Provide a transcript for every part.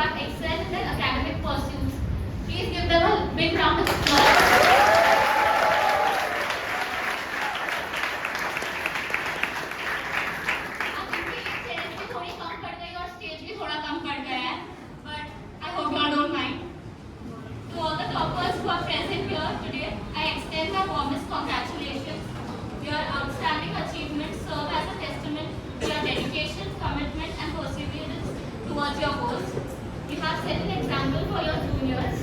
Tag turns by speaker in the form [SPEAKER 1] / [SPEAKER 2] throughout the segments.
[SPEAKER 1] have excelled in their academic pursuits. Please give them a big round of applause. Congratulations. Your outstanding achievements serve as a testament to your dedication, commitment, and perseverance towards your goals. You have set an example for your juniors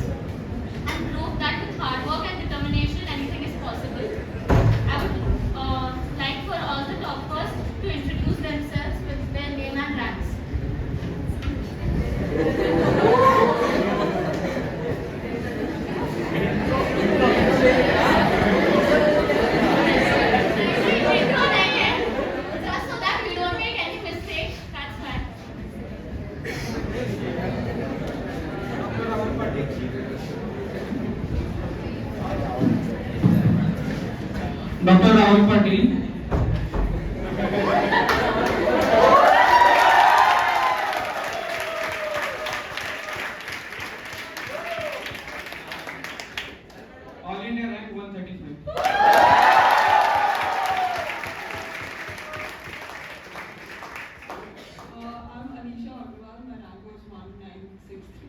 [SPEAKER 1] and proved that with hard work and determination, anything is possible. I would like for all the toppers to introduce themselves with their name and ranks.
[SPEAKER 2] Dr. Rahul Patil. All India rank 135.
[SPEAKER 3] I'm Anisha Agarwal, my rank was 1963.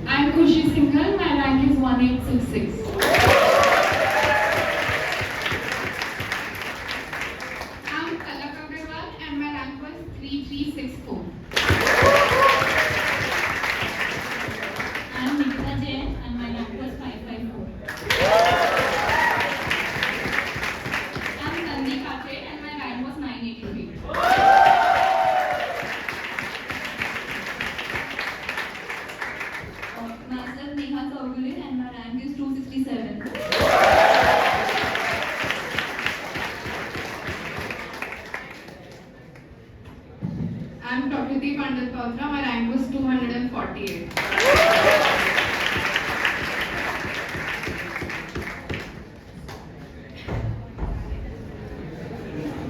[SPEAKER 4] I'm Khushi Singhal, my rank is 1866. I'm Palak Agarwal and my rank was 3364.
[SPEAKER 1] I'm Nikita Jain and my rank was 554.
[SPEAKER 4] I'm Nandi Katre and my rank was 983.
[SPEAKER 3] Myself Neha Chaudhary and my rank is 267.
[SPEAKER 4] I'm Prakriti Pandit Patra, my rank was 248.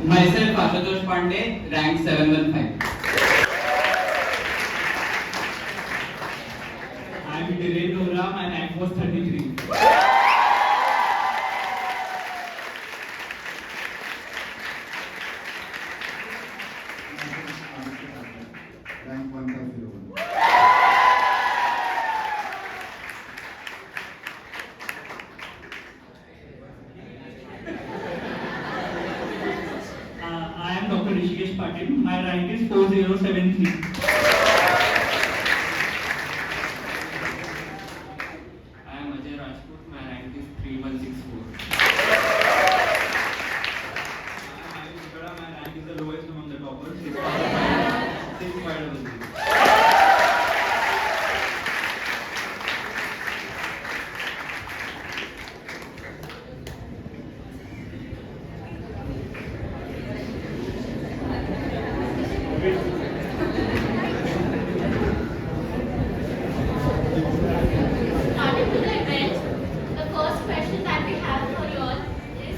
[SPEAKER 2] Myself Ashutosh Pandey, rank 715.
[SPEAKER 5] I'm Dhiren Dora, my rank was 33.
[SPEAKER 6] Rank 1501.
[SPEAKER 5] I am Dr. Rishikesh Patil. My rank is 4073.
[SPEAKER 2] I am Ajay Rajput, my rank is 3164.
[SPEAKER 5] I am Vikara, my rank is the lowest among the toppers. 6500.
[SPEAKER 1] Starting to the event, the first question that we have for you all is,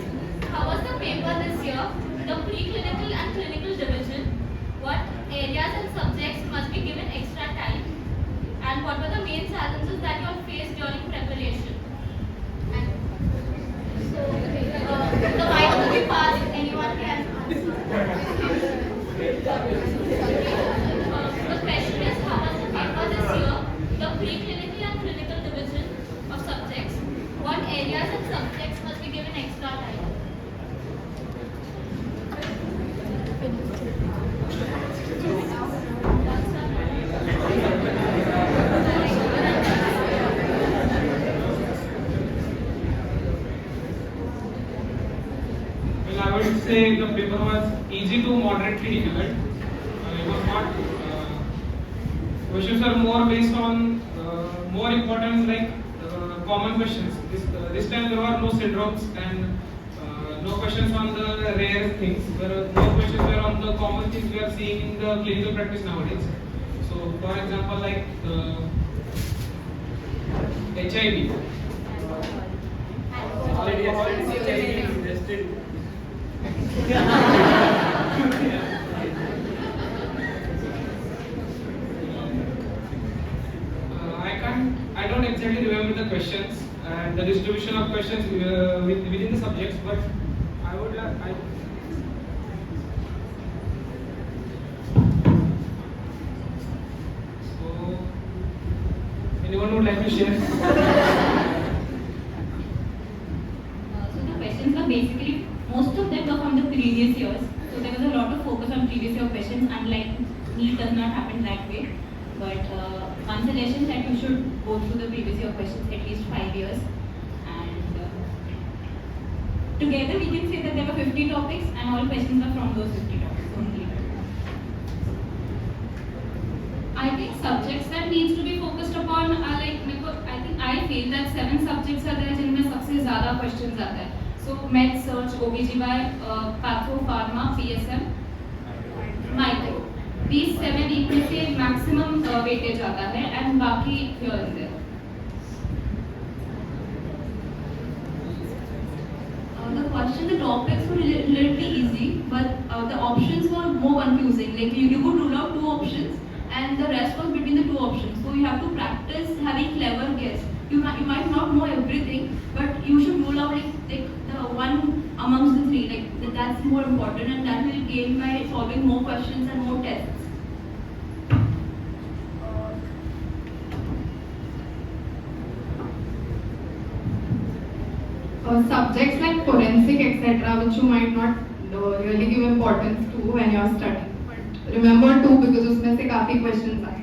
[SPEAKER 1] how was the paper this year? The preclinical and clinical division. What areas and subjects must be given extra time? And what were the main challenges that you all faced during preparation? And so, the mic will be passed. Anyone can answer. The question is, how was the paper this year? The preclinical and clinical division of subjects. What areas and subjects must be given extra time?
[SPEAKER 5] Well, I would say the paper was easy to moderately difficult. It was not. Questions are more based on more important like common questions. This time there were no syndromes and no questions on the rare things. No questions were on the common things we are seeing in the clinical practice nowadays. So, for example, like HIV. I don't exactly remember the questions and the distribution of questions within the subjects, but I would like. So, anyone would like to share?
[SPEAKER 7] So the questions were basically, most of them were from the previous years. So there was a lot of focus on previous year questions, unlike NEET does not happen that way. But one suggestion that you should go through the previous year questions at least 5 years. And together we can say that there were 50 topics and all questions are from those 50 topics only.
[SPEAKER 1] I think subjects that needs to be focused upon are like I feel that 7 subjects are there जिनमें सबसे ज़्यादा questions आते हैं. So med, search, OBGY, patho, pharma, PSM, micro. These 7 इनमें से maximum weightage आता है and बाकी here and there.
[SPEAKER 7] The topics were relatively easy, but the options were more confusing. Like you could rule out 2 options, and the rest was between the 2 options. So you have to practice having clever guess. You might not know everything, but you should rule out like the one amongst the 3. Like that's more important, and that will gain by solving more questions and more tests.
[SPEAKER 4] Subjects like forensic, etc., which you might not really give importance to when you are studying. But remember too, because उसमें से काफी questions आए.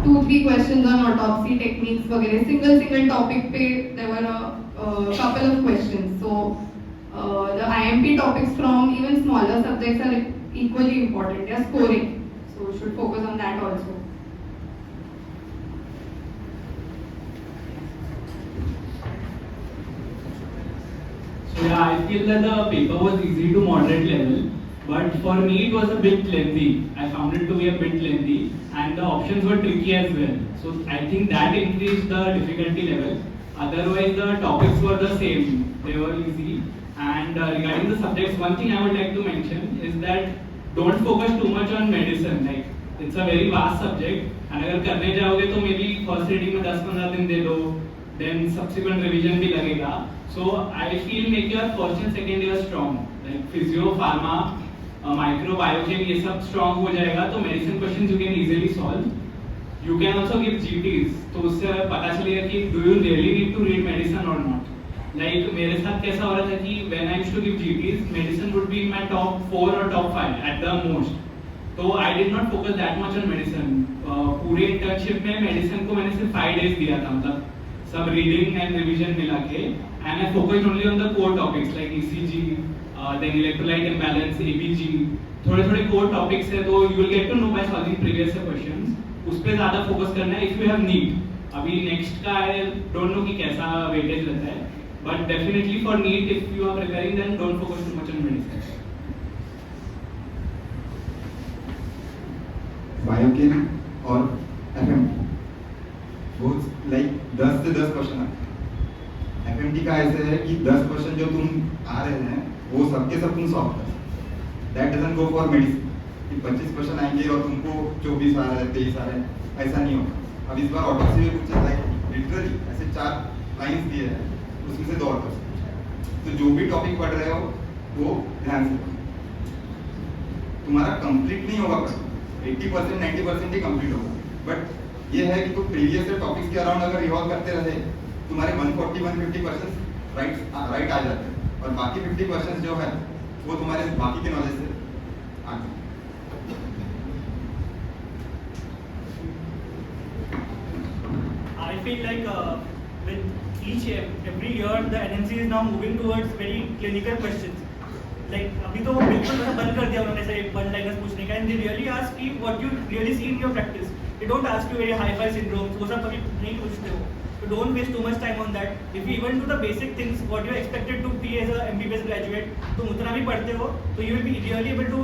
[SPEAKER 4] 2-3 questions on autopsy techniques वगैरह. Single topic पे there were a couple of questions. So the IMP topics from even smaller subjects are equally important. They are scoring, so you should focus on that also.
[SPEAKER 8] So yeah, I feel that the paper was easy to moderate level, but for me it was a bit lengthy. I found it to be a bit lengthy, and the options were tricky as well. So I think that increased the difficulty level. Otherwise, the topics were the same. They were easy. And regarding the subjects, one thing I would like to mention is that don't focus too much on medicine. Like it's a very vast subject, and अगर करने जाओगे तो maybe first reading में 10-15 दिन दे दो, then subsequent revision भी लगेगा. So I feel make your first and second year strong. Like physio, pharma, micro, biochem ये सब strong हो जाएगा तो medicine questions you can easily solve. You can also give GTs, तो उससे पता चलेगा कि do you really need to read medicine or not. Like मेरे साथ कैसा हो रहा था कि when I used to give GTs, medicine would be in my top 4 or top 5 at the most. तो I did not focus that much on medicine. पूरे internship में medicine को मैंने सिर्फ 5 days दिया था, मतलब सब reading and revision मिला के, and I focused only on the core topics like ECG, then electrolyte imbalance, ABG, थोड़े core topics है तो you will get to know by solving previous questions. उस पे ज़्यादा focus करना है if you have need. अभी next का I don't know कि कैसा weightage रहता है, but definitely for NEET if you are preparing then don't focus too much on medicine.
[SPEAKER 6] Biochem और एफएमटी बहुत लाइक 10 से 10 क्वेश्चन आते हैं. एफएमटी का ऐसे है कि 10 क्वेश्चन जो तुम आ रहे हैं वो सबके सब तुम सॉल्व कर. That doesn't go for medicine कि 25 क्वेश्चन आएंगे और तुमको 24 आ रहा है 23 आ रहे हैं, ऐसा नहीं होगा. अब इस बार ऑटोप्सी में कुछ लाइक लिटरली ऐसे 4 लाइंस दिए हैं, उसमें से 2 और क्वेश्चन. तो जो भी टॉपिक पढ़ रहे हो वो ध्यान से पढ़ो. तुम्हारा कंप्लीट नहीं होगा, 80% 90% ही कंप्लीट होगा, बट ये है कि तुम प्रीवियस टॉपिक्स के अराउंड अगर रिवॉल्व करते रहे तुम्हारे 140-150% राइट आ जाते हैं और बाकी 50% जो है वो तुम्हारे बाकी के नॉलेज से आ जाते हैं.
[SPEAKER 9] I feel like with every year the NMC is now moving towards very clinical questions. Like अभी तो वो बिल्कुल बंद कर दिया उन्होंने ऐसे वन लाइनर्स पूछने का, and they really ask you what you really see in your practice. They don't ask you very high-fi syndromes, वो सब कभी नहीं पूछते हो. So don't waste too much time on that. If you even do the basic things, what you are expected to be as a MBBS graduate, तुम उतना भी पढ़ते हो, तो you will be really able to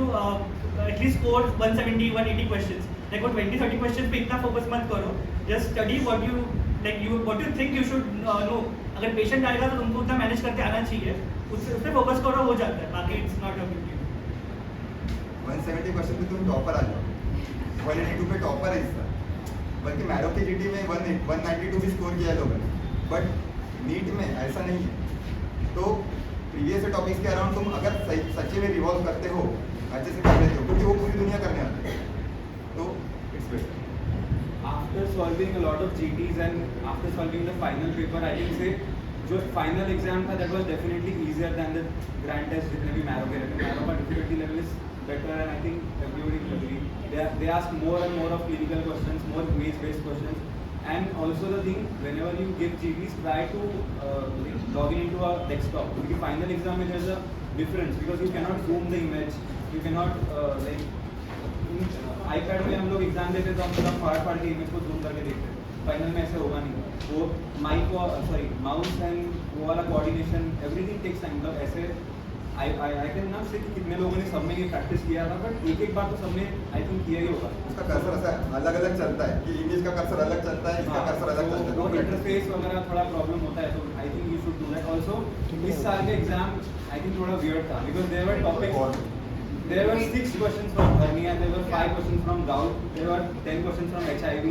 [SPEAKER 9] at least score 170, 180 questions. Like वो 20-30 questions पे इतना focus मत करो. Just study what you like you what you think you should know, अगर पेशेंट आएगा तो तुमको उतना मैनेज करके आना चाहिए, उससे फोकस करो, हो जाता है, बाकी it's not a big deal.
[SPEAKER 6] 170 question पे तुम टॉपर आ जाओ, 182 पे टॉपर है इसका, बल्कि मैरो की जीटी में 192 भी स्कोर किया है लोगों ने, बट नीट में ऐसा नहीं है। तो प्रीवियस टॉपिक्स के अराउंड तुम अगर सच्चे में रिवॉल्व करते हो, अच्छे से कर लेते हो, क्योंकि वो पूरी दुनिया करने आते हैं, तो it's better.
[SPEAKER 10] After solving a lot of GTs and after solving the final paper, I can say जो final exam था that was definitely easier than the grand test जितने भी मैरो के रहते हैं। मैरो का difficulty level is better and I think everybody will agree. They ask more and more of clinical questions, more image-based questions, and also the thing whenever you give GTs, try to log in into a desktop. क्योंकि final exam में there's a difference because you cannot zoom the image, you cannot like iPad में हम लोग exam देते तो हम पूरा फाड़ के इमेज को जूम करके देखते हैं, फाइनल में ऐसे होगा नहीं। वो माइक और माउस एंड वो वाला कोऑर्डिनेशन एवरीथिंग टेक्स टाइम। मतलब ऐसे आई कैन नॉट से कि कितने लोगों ने सब में ये प्रैक्टिस किया था, बट एक बार तो सबने आई थिंक किया ही होगा।
[SPEAKER 6] उसका कर्सर ऐसा अलग अलग चलता है कि इमेज का कर्सर अलग चलता है, इसका कर्सर अलग चलता है,
[SPEAKER 10] वो इंटरफेस वगैरह थोड़ा प्रॉब्लम होता है, तो I think you should do that also. इस साल के एग्जाम आई थिंक थोड़ा वियर्ड था because there were topics, there were 6 questions from hernia, there were 5 questions from gout, there were 10 questions from HIV,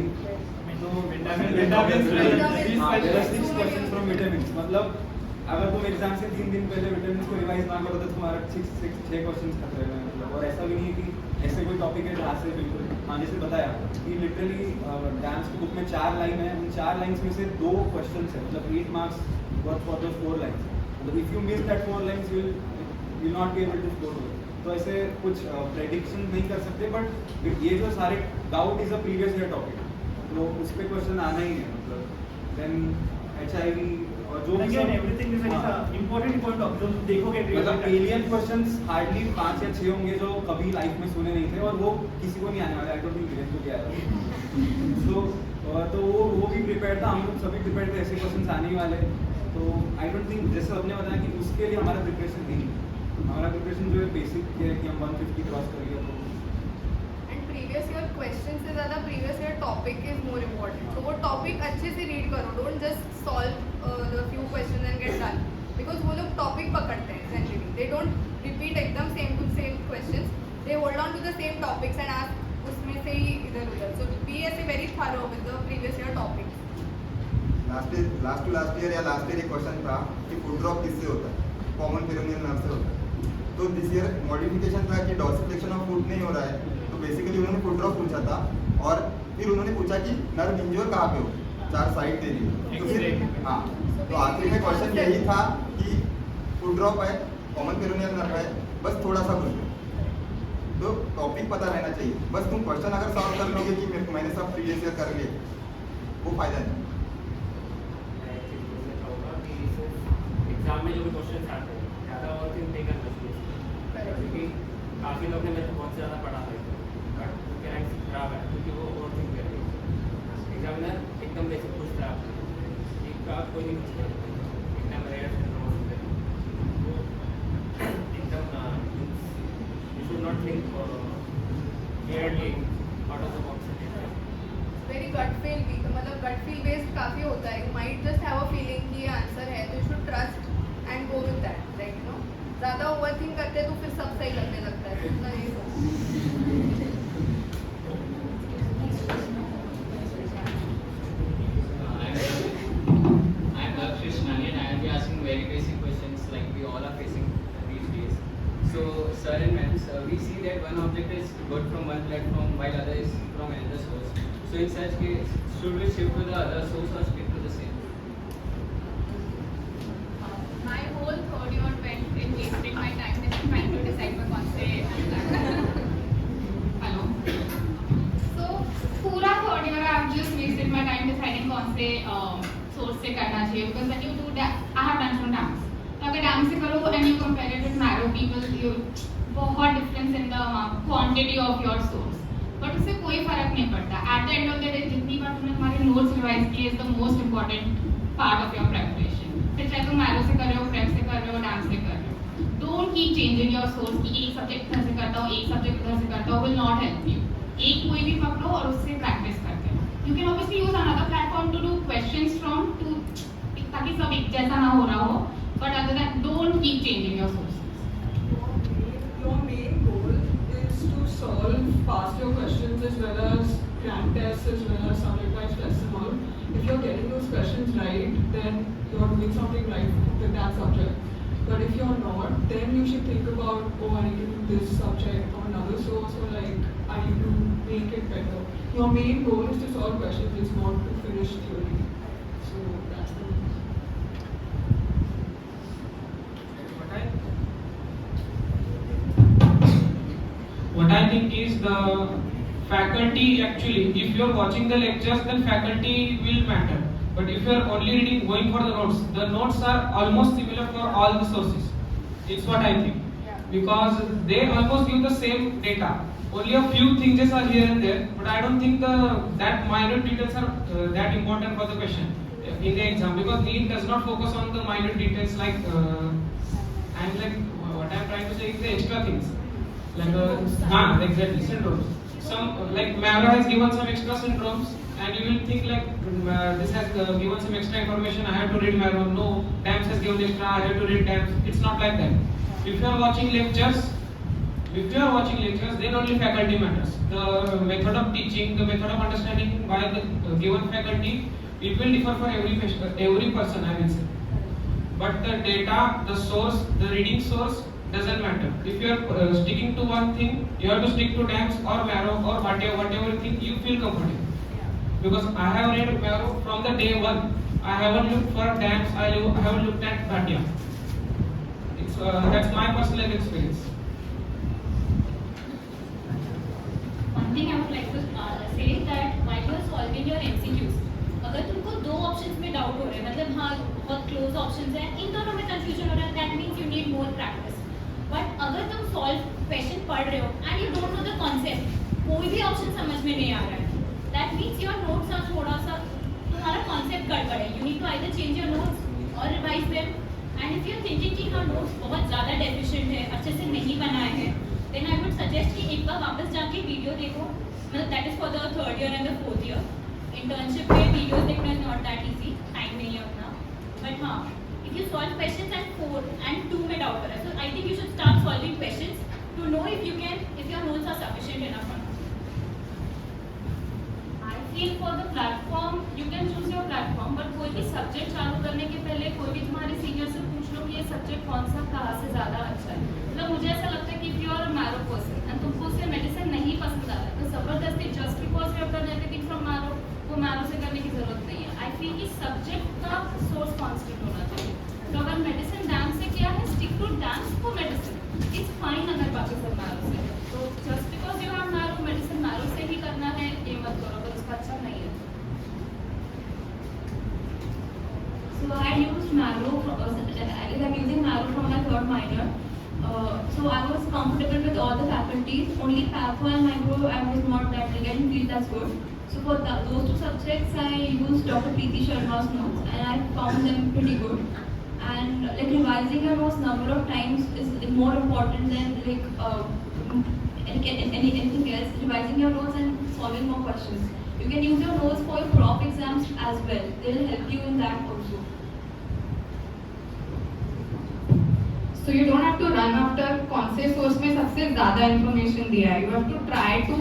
[SPEAKER 10] so vitamins, there were 6 questions from vitamins। मतलब अगर तुम exam से 3 दिन पहले vitamin को revise ना करो तो तुम्हारा 6 क्वेश्चंस खतरे में। मतलब और ऐसा भी नहीं है कि ऐसे कोई टॉपिक है जहाँ से बिल्कुल हाँ जैसे बताया कि लिटरली डांस की बुक में 4 लाइन है, उन 4 लाइन्स में से 2 क्वेश्चंस है, मतलब 8 marks worth for the 4 lines. मतलब if you miss that 4 lines you will not be able to score. तो ऐसे कुछ प्रेडिक्शन नहीं कर सकते, बट ये जो सारे doubt is a previous year topic, तो उस पर क्वेश्चन आना ही है। मतलब देन HIV और जो
[SPEAKER 9] एवरीथिंग इज इंपॉर्टेंट टॉपिक जो देखोगे,
[SPEAKER 10] मतलब एलियन क्वेश्चंस हार्डली 5 या 6 होंगे जो कभी लाइफ में सुने नहीं थे, और वो किसी को नहीं आने वाले। आई डोंट थिंक विलेन को क्या है तो वो भी प्रिपेयर था, हम लोग सभी प्रिपेयर थे, ऐसे क्वेश्चंस आने ही वाले। तो आई डोंट थिंक जैसे आपने बताया कि उसके लिए हमारा प्रिपरेशन नहीं, हमारा प्रिपरेशन जो है बेसिक है कि हम 150 क्रॉस कर लिया। तो
[SPEAKER 4] एंड प्रीवियस ईयर क्वेश्चन से ज़्यादा previous year topic is more important. तो वो टॉपिक अच्छे से रीड करो, don't just solve the few question and get done, because वो लोग टॉपिक पकड़ते हैं जनरली, दे डोंट रिपीट एकदम same to same question, they hold on to the same topics and ask उसमें से ही इधर उधर। सो बी ऐसे very thorough with the previous year topics.
[SPEAKER 6] Last year या लास्ट ईयर एक क्वेश्चन था कि फुट ड्रॉप किससे होता है, कॉमन पेरोनियल नर्व से होता है। तो दिस ईयर मॉडिफिकेशन था कि डॉर्सिफिकेशन ऑफ फुट नहीं हो रहा है, तो बेसिकली उन्होंने फुट ड्रॉप पूछा था, और फिर उन्होंने पूछा कि नर्व इंजोर कहाँ पे हो, 4 साइड दे दी। तो फिर हाँ, तो आखिर में क्वेश्चन यही था कि फुट ड्रॉप है, कॉमन पेरोनियल नर्व है, बस थोड़ा सा कुछ तो टॉपिक पता रहना चाहिए। बस तुम क्वेश्चन अगर सॉल्व कर लोगे कि मैंने सब प्रीवियस ईयर कर लिए, वो फायदा नहीं।
[SPEAKER 2] एग्जाम में जो भी क्वेश्चन आते हैं ज़्यादा और थिंक नहीं करना चाहिए, क्योंकि काफ़ी लोग ने मेरे को बहुत ज़्यादा पढ़ा है, बट उनके रैंक खराब है क्योंकि वो ओवर थिंक कर रहे हैं। एग्जामिनर एकदम बेसिक पूछता है आपसे, एक का कोई नहीं पूछता, एकदम रेयर वो एकदम you should not think clearly out of the box.
[SPEAKER 4] Very gut feel भी, मतलब गट फील बेस्ड काफ़ी होता है। You might just have a feeling कि ये आंसर है, तो you should trust and go with that, like you know. ज़्यादा ओवरथिंक करते तो फिर सब सही लगने लगता है, इतना ही हो।
[SPEAKER 2] I'm Lakshmi Nani and I will be asking very basic questions like we all are facing these days. So, sir and ma'am, we see that one object is got from one platform while other is from another source. So, in such case, should we shift to the other source or stick to the same?
[SPEAKER 1] My whole third year went in wasting my time trying to decide पर कौन से hello so पूरा third year I've just wasted my time deciding कौन से source से करना चाहिए, because when you do that I have done some dance, तो अगर dance से करो and you compare it with marrow people, you बहुत difference in the quantity of your source, but उससे कोई फर्क नहीं पड़ता। At the end of the day जितनी बार तुमने तुम्हारे notes revise किए is the most important part of your preparation। फिर चाहे तुम मैरो से कर रहे हो, प्रेप से कर रहे हो, डांस से कर रहे हो, don't keep changing your source कि एक सब्जेक्ट इधर से करता हूँ, एक सब्जेक्ट उधर से करता हूँ, विल नॉट हेल्प यू। एक कोई भी पकड़ो और उससे प्रैक्टिस करते हो।
[SPEAKER 11] You can obviously use another platform to do questions from to ताकि सब एक जैसा ना हो रहा हो. But other than don't keep changing your sources.
[SPEAKER 3] Your main goal is to solve past year questions as well as cram tests as well as subject-wise tests and all. If you're getting those questions right, then you're doing something right with that subject. But if you're not, then you should think about, oh, I need to do this subject or another source, or like, I need to make it better. Your main goal is to solve questions, it's not to finish theory. So that's the
[SPEAKER 5] What I think is the faculty actually, if you are watching the lectures, then faculty will matter. But if you are only reading, going for the notes are almost similar for all the sources. It's what I think. Because they almost give the same data. Only a few things are here and there, but I don't think that minor details are that important for the question in the exam, because NEET does not focus on the minor details like and like what I'm trying to say is the extra things like exactly syndromes. Some like Mavro has given some extra syndromes, and you will think like this has given some extra information. I have to read Mavro. No, DAMS has given extra. I have to read DAMS. It's not like that. If you are watching lectures, then only faculty matters. The method of teaching, the method of understanding by the given faculty, it will differ for every person, I will say. But the data, the source, the reading source doesn't matter. If you are sticking to one thing, you have to stick to DAMS or Mavro or whatever thing you feel comfortable. Because I have read Mavro from the day one. I haven't looked for DAMS. I haven't looked at Bhatia. That's my personal experience.
[SPEAKER 1] One thing I would like to say that while you are solving your MCQs, अगर तुमको दो options में doubt हो रहा है, मतलब हाँ बहुत क्लोज ऑप्शंस हैं, इन दोनों में कंफ्यूजन हो रहा है, that means you need more practice. But अगर तुम सॉल्व क्वेश्चन पढ़ रहे हो and you don't know the concept, कोई भी ऑप्शन समझ में नहीं आ रहा है, that means your notes are थोड़ा सा तुम्हारा कॉन्सेप्ट गड़बड़ है. You need to either change your notes और revise them. And if you are thinking कि हाँ नोट्स बहुत ज़्यादा डेफिशिएंट है, अच्छे से नहीं बनाए हैं, देन आई वुड सजेस्ट कि एक बार वापस जाके वीडियो देखो. मतलब that is for the third year and the fourth year. Internship में वीडियोस देखना is not that easy, time नहीं है उतना. बट हाँ, if you solve questions and 4 and 2 में डाउट हो रहा है, so I think you should start solving questions to know if you can, if your notes are sufficient enough. I feel for the platform you can choose your platform, but कोई भी subject चालू करने के पहले कोई भी तुम्हारे senior से पूछ लो कि ये सब्जेक्ट कौन सा कहाँ से ज़्यादा अच्छा है. मतलब मुझे ऐसा लगता है कि if you are a Marrow person and तुमको उससे मेडिसिन नहीं पसंद आ रहा है, तो जबरदस्ती just because you have done everything from marrow वो मैरो से करने की जरूरत नहीं है. आई फील कि सब्जेक्ट का सोर्स कॉन्स्टेंट होना चाहिए. तो अगर मेडिसिन डैम से किया है, स्टिक टू डैम्स को मेडिसिन. इट्स फाइन अगर बाकी सब मैरो से है, तो just because you have marrow medicine marrow से ही करना है ये मत करो अगर उसका अच्छा नहीं है.
[SPEAKER 7] So I used Mavro, I'm using Mavro from my third minor. So I was comfortable with all the faculties. Only Pathwa and Micro I was not that, like I didn't feel that's good. So for those two subjects I used Dr. Preeti Sharma's notes and I found them pretty good. And like revising your notes number of times is more important than like anything else. Revising your notes and solving more questions. You can use your notes for your prof exams as well. They will help you in that also.
[SPEAKER 4] So you don't have to run after कौन से source में सबसे ज़्यादा information दिया है. You have to try to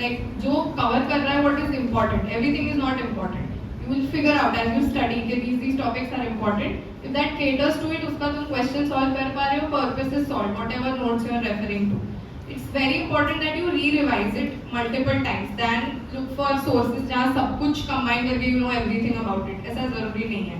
[SPEAKER 4] like जो cover कर रहा है what is important. Everything is not important. You will figure out as you study कि these topics are important. If that caters to it, उसका तुम question solve कर पा रहे हो, purpose is solved. Whatever notes you are referring to. It's very important that you re-revise it multiple times. Then look for sources जहाँ सब कुछ combine करके you know everything about it. ऐसा ज़रूरी नहीं है.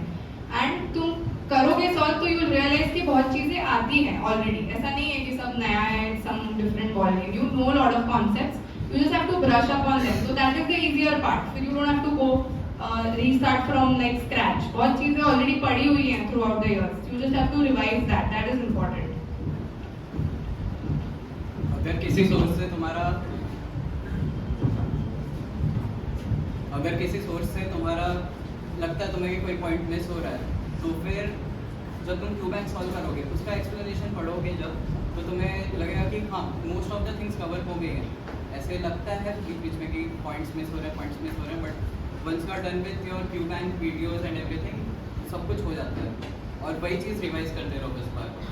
[SPEAKER 4] And तुम करोगे सॉल्व तो यू रियलाइज कि बहुत चीजें आती हैं ऑलरेडी. ऐसा नहीं है कि सब नया है, some different ballgame. You know lot of concepts, you just have to brush up on them. So that is the easier part. फिर you don't have to go restart from like scratch. बहुत चीजें already पढ़ी हुई हैं throughout the years. You just have to revise that. That is important.
[SPEAKER 10] अगर किसी source से तुम्हारा लगता है तुम्हें कि कोई पॉइंट मिस हो रहा है, तो फिर जब तुम क्यूबैंक सॉल्व करोगे उसका एक्सप्लेनेशन पढ़ोगे जब, तो तुम्हें लगेगा कि हाँ most of the things cover हो गए हैं. ऐसे लगता है बीच बीच में कि पॉइंट्स मिस हो रहे हैं, but
[SPEAKER 12] once you are done with your Q bank videos and everything, सब कुछ हो जाता है और वही चीज़ रिवाइज करते रहो बस बार बार.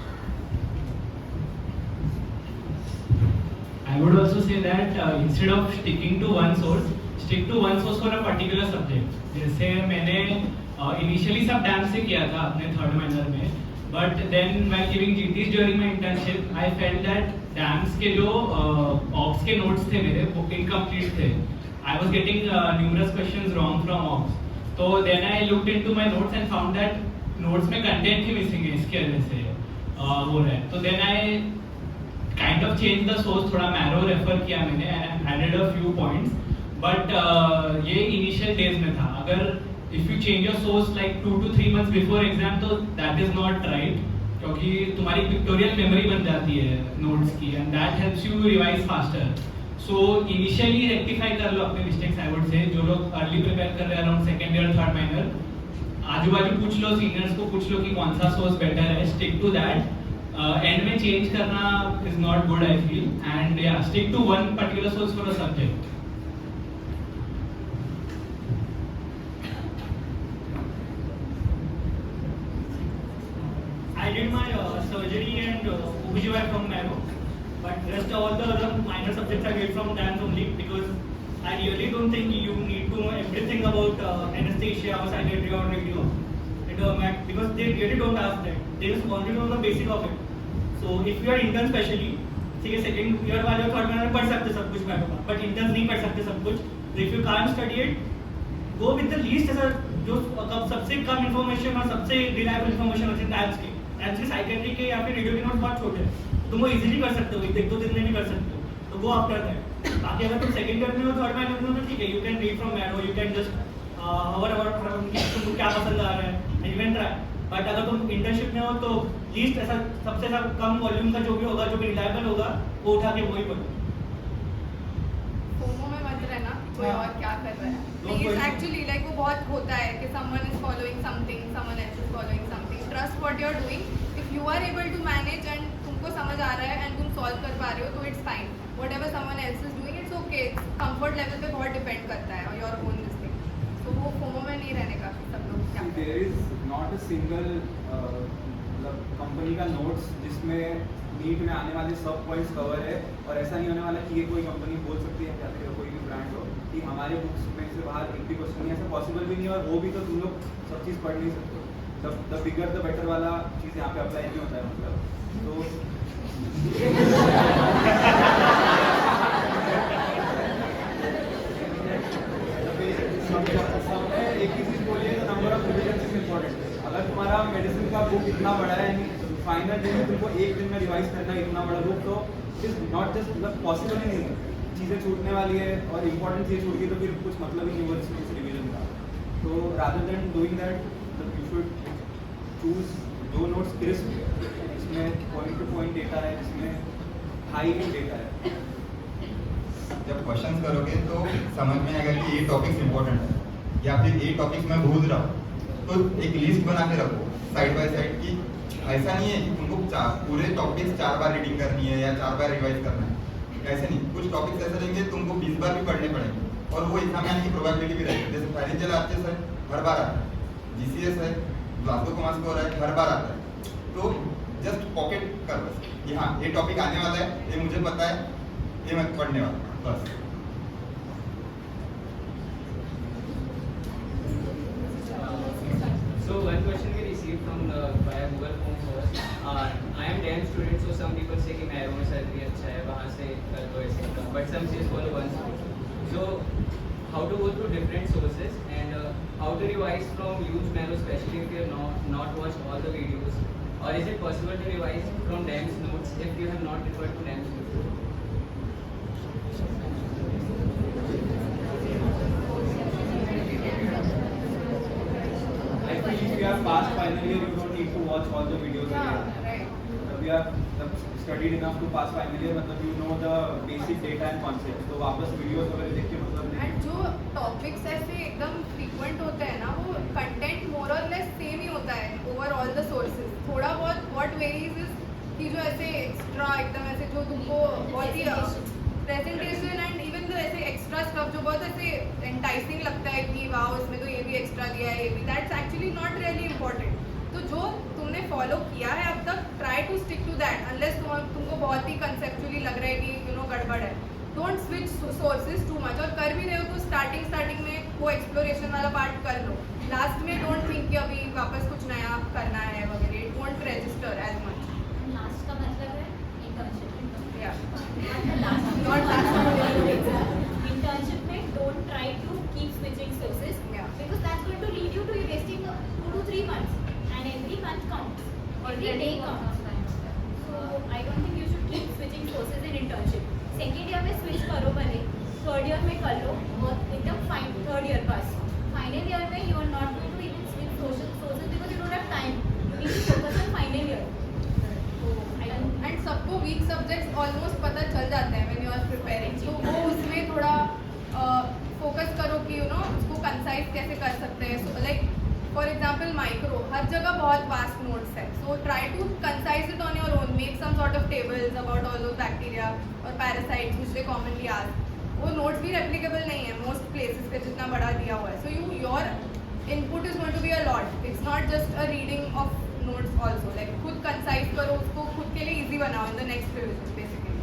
[SPEAKER 8] I would also say that instead of sticking to one source, stick to one source for a particular subject. जैसे मैंने initially सब डैम से किया था अपने थर्ड माइनर में, but then while giving GTs during my internship, I felt that dams के जो ऑप्स के नोट्स थे मेरे वो incomplete थे. I was getting numerous questions wrong from ops. So then I looked into my notes and found that notes में content ही missing है इसके वजह से हो रहा है. So then I kind of changed the source, थोड़ा narrow refer किया मैंने and added a few points. But ये initial days में था. अगर if you change your source like 2 to 3 months before exam, तो that is not right. क्योंकि तुम्हारी pictorial memory बन जाती है notes की and that helps you revise faster. So initially rectify कर लो अपने mistakes, I would say. जो लोग early prepare कर रहे हैं around second year third minor, आजू बाजू पूछ लो, seniors को पूछ लो कि कौन सा source better है, stick to that. End में change करना is not good I feel, and yeah, stick to one particular source for a subject.
[SPEAKER 9] I did my surgery and OBGYN from Marrow, but rest all the other minor subjects I did from DAMS only because I really don't think you need to know everything about anesthesia or psychiatry or radio, because they really don't ask that. They just want to know the basic of it. So if you are intern specially, ठीक है second year वाले third minor पढ़ सकते सब कुछ maths का, but interns नहीं पढ़ सकते सब कुछ. So if you can't study it, go with the least ऐसा जो सबसे कम information और सबसे reliable information होती है DAMS के. DAMS के psychiatry के या फिर radio के नोट्स बहुत छोटे हैं, तुम वो easily कर सकते हो, एक दो दिन में नहीं कर सकते हो. तो go after that. बाकी अगर तुम second year में हो third minor में हो तो ठीक है, you can read from Marrow, you can just hover around तुमको क्या पसंद आ रहा है and you can try. But अगर तुम इंटर्नशिप में हो तो लीस्ट ऐसा सबसे कम वॉल्यूम का जो भी होगा, जो भी रिलायबल होगा, वो उठा के वही पढ़ो.
[SPEAKER 4] फोमो में मत रहना कोई और क्या कर रहा है. It's actually like वो बहुत होता है कि someone is following something, someone else is following something. Trust what you are doing. If you are able to manage and तुमको समझ आ रहा है and तुम solve कर पा रहे हो तो it's fine. Whatever someone else is doing, it's okay. Comfort level पे बहुत depend करता है your own this thing. So वो फोमो में नहीं रहने का सब लोग क्या.
[SPEAKER 10] There is not a single company का नोट्स जिसमें नीट में आने वाले सब पॉइंट्स कवर है, और ऐसा नहीं होने वाला कि ये कोई कंपनी बोल सकती है या फिर कोई भी ब्रांड हो कि हमारे बुक्स में से बाहर एक भी क्वेश्चन नहीं, ऐसा पॉसिबल भी नहीं है. और वो भी तो तुम लोग सब चीज़ पढ़ नहीं सकते हो. द बिगर द बेटर वाला चीज़ यहाँ पे अप्लाई नहीं होता है. मतलब तो सबने एक ही चीज़ बोली है, number of revision is important. अगर तुम्हारा मेडिसिन का बुक इतना बड़ा है, फाइनल डे में तुमको एक दिन में रिवाइज करना है इतना बड़ा बुक, तो इज नॉट जस्ट मतलब पॉसिबल ही नहीं है. चीज़ें छूटने वाली है और इम्पोर्टेंट चीज़ छूट गई तो फिर कुछ मतलब ही नहीं हुआ इस रिविजन का. तो rather than doing that you should choose दो नोट्स क्रिस्प, जिसमें पॉइंट टू पॉइंट डेटा है, जिसमें हाई डेटा है.
[SPEAKER 6] जब क्वेश्चन करोगे तो समझ में आएगा कि ये टॉपिक्स इंपॉर्टेंट है या फिर ये टॉपिक्स मैं भूल रहा हूँ, तो एक लिस्ट बना के रखो साइड बाय साइड की. ऐसा नहीं है कि तुमको पूरे टॉपिक्स 4 बार रीडिंग करनी है या 4 बार रिवाइज करना है. ऐसे नहीं, कुछ टॉपिक्स ऐसे रहेंगे तुमको 20 बार भी पढ़ने पड़ेंगे और वो एग्जाम में आने की प्रोबेबिलिटी भी रहेगी. जैसे फाइनेंशियल आर्चेस है हर बार आता है, GCS है, ग्लासगो कॉमर्स स्कोर है हर बार आता है. तो जस्ट पॉकेट कर बस कि हाँ ये टॉपिक आने वाला है, ये मुझे पता है, ये मैं पढ़ने वाला हूँ बस.
[SPEAKER 12] So one question we received from via Google Forms was, I am DAM student, so some people say कि Marrow में salary अच्छा है, वहाँ से कर दो etc. But some says follow one source. So how to go through different sources and how to revise from huge Marrow, especially if you have not watched all the videos, or is it possible to revise from DAM's notes if you have not referred to DAM's before?
[SPEAKER 10] I think if you are past final year, you don't need to watch all the videos again.
[SPEAKER 4] Right.
[SPEAKER 10] We have studied enough to pass final year, मतलब you know the basic data and concepts. तो वापस videos वगैरह देख के मतलब नहीं.
[SPEAKER 4] And जो topics ऐसे एकदम फ्रीक्वेंट होते हैं ना, वो कंटेंट मोर और लेस सेम ही होता है ओवर ऑल द सोर्सेज. थोड़ा बहुत व्हाट वेरीज इज कि जो ऐसे एक्स्ट्रा एकदम ऐसे जो तुमको बहुत ही प्रेजेंटेशन एंड इवन द ऐसे एक्स्ट्रा स्टफ जो बहुत ऐसे एंटाइसिंग लगता है कि वाह इसमें तो ये भी एक्स्ट्रा दिया है, ये भी, that's actually not really important. तो जो तुमने फॉलो किया है अब तक, try to stick to that unless तुमको बहुत ही कंसेप्चुअली लग रहा है कि यू नो गड़बड़ है. Don't switch sources too much. और कर भी रहे हो तो स्टार्टिंग में वो एक्सप्लोरेशन वाला पार्ट कर लो. लास्ट में डोंट थिंक कि अभी वापस कुछ नया करना है वगैरह. It won't register as much.
[SPEAKER 1] Last का मतलब है इंटर्नशिप.
[SPEAKER 4] Not last.
[SPEAKER 1] Internship में don't try to keep switching sources because that's going to lead you to wasting 2 to 3 months and every month counts. Every day counts. So I don't think you should keep switching sources in internship. Second year में switch करो भले, third year में कर लो और एकदम fine. Third year pass. Final year में you are not going to even switch sources because you don't have time. You need to focus on final year.
[SPEAKER 4] And सबको week subjects almost पता चल जाते हैं व्हेन यू आर प्रिपेयरिंग. तो वो उसमें थोड़ा फोकस करो कि यू नो उसको कंसाइज कैसे कर सकते हैं. So like for example micro, हर जगह बहुत वास्ट नोट्स है. So try to concise it on your own. Make some sort of tables about all those bacteria और parasites which they commonly ask. वो नोट्स भी रेप्लिकेबल नहीं है मोस्ट प्लेसेस पे जितना बड़ा दिया हुआ है. So your input is going to be a lot. It's not just a reading of notes also. Like खुद कंसाइज करो उसको, खुद के लिए इजी बनाओ in the next revision basically.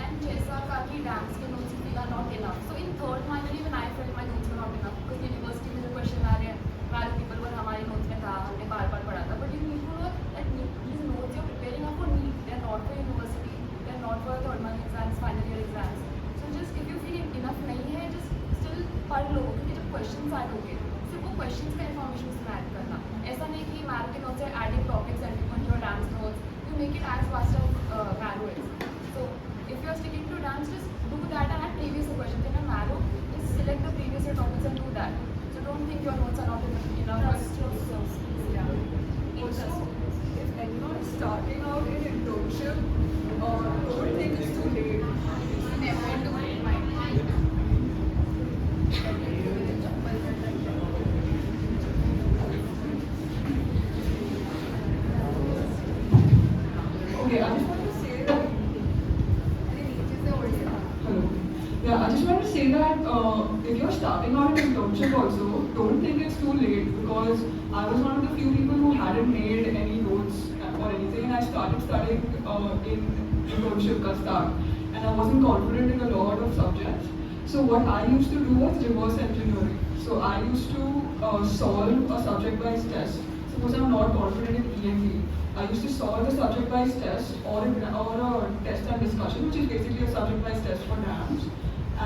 [SPEAKER 13] And जैसा कहा कि रैम्स के notes भी are not enough. So in third finally when I felt my notes were not enough because university में जो question आ रहे हैं value people पर हमारे notes में था, हमने बार पढ़ा था. But you need to know that these notes you're preparing are for NEET. They are not for university. They are not for third month exams, final year exams. So just if you feel enough नहीं है, just still पढ़ लो क्योंकि जब questions add होंगे सिर्फ वो questions का information उसमें ऐड करना. ऐसा नहीं कि मैरो के notes are adding topics and on your RAMS notes, you make it as vast as Marrow is. So if you are sticking to RAMS, just do that and add previous questions. In a Marrow, just select the previous year topics and do that. So don't think your notes are not enough.
[SPEAKER 3] Also, if anyone is starting out in internship, don't think it's too late. It's never too late. Okay, I just want to say that. Hello. Yeah, I just want to say that if you're starting out in internship also, don't think it's too late because I was one of the few people who hadn't made any notes or anything, and I started studying in internship ka start, and I wasn't confident in a lot of subjects. So what I used to do was reverse engineering. So I used to solve a subject-wise test. Suppose I'm not confident in EMP. I used to solve the subject-wise test or a test and discussion, which is basically a subject-wise test for RAMS.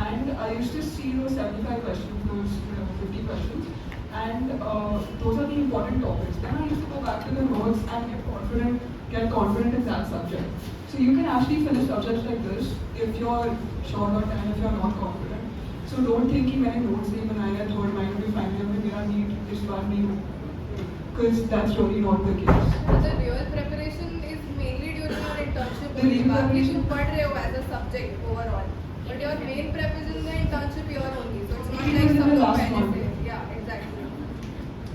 [SPEAKER 3] And I used to see those 75 questions, those 50 questions, and those are the important topics. Then I used to go back to the notes and get confident in that subject. So you can actually finish subjects like this if you're sure about it and if you're not confident. So don't think कि मैंने notes नहीं बनाए हैं third mine में final में मेरा NEET इस बार नहीं हो. Because that's really not the case.
[SPEAKER 4] The real preparation is mainly during your internship.
[SPEAKER 3] The real
[SPEAKER 4] बाकी
[SPEAKER 3] preparation-
[SPEAKER 4] तुम पढ़ रहे हो as a subject overall. But your main preparation is the internship year only. So it's not
[SPEAKER 3] It
[SPEAKER 4] like
[SPEAKER 3] was in the
[SPEAKER 4] some
[SPEAKER 3] last month.
[SPEAKER 4] benefit. Yeah, exactly.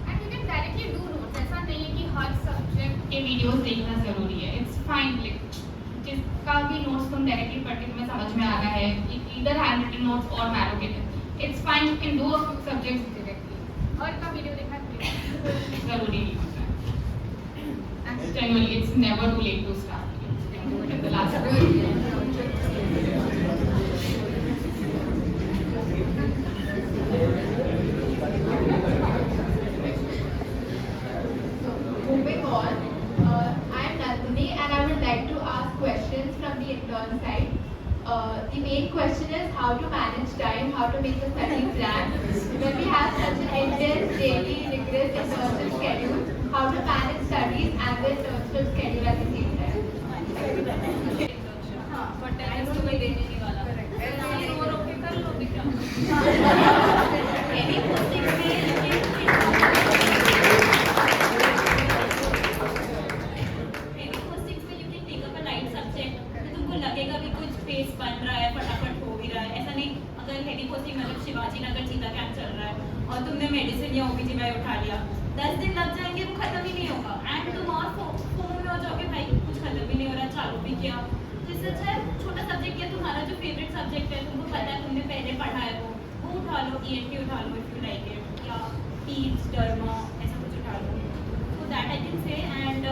[SPEAKER 11] And you can directly do notes. ऐसा नहीं है कि हर subject के videos देखना जरूरी है. It's fine. Like जिसका भी notes तुम directly पढ़ के तुम्हें समझ में आ रहा है, either handwritten notes or Marrow के, it's fine. You can do a few subjects directly. हर का वीडियो देखना जरूरी नहीं होता है. And generally, it's never too late to start. You can do it at the last minute.
[SPEAKER 14] Moving on, I am Nandini and I would like to ask questions from the intern side. The main question is how to manage time, how to make a study plan. When we have such an intense, daily, rigorous internship schedule, how to manage studies and the internship schedule at the same time.
[SPEAKER 1] But then तो कोई देने नहीं वाला. रो रो के कर लो Vikram. Any posting में लगेगा भी कुछ पेस बन रहा है, फटाफट हो भी रहा है. ऐसा नहीं अगर हेडी पोस्टिंग मतलब शिवाजी नगर चीता कैंप चल रहा है और तुमने मेडिसिन या ओबीजी में उठा लिया, 10 दिन लग जाएंगे, वो खत्म ही नहीं होगा. एंड तुम और फोन में हो जाओगे भाई कुछ खत्म ही नहीं हो रहा, चालू भी किया इससे अच्छा है छोटा सब्जेक्ट या तुम्हारा जो फेवरेट सब्जेक्ट है तुमको पता है तुमने पहले पढ़ा है वो उठा लो ENT उठा लो इफ यू लाइक इट या पीच डर्मा ऐसा कुछ उठा लो तो that I can say and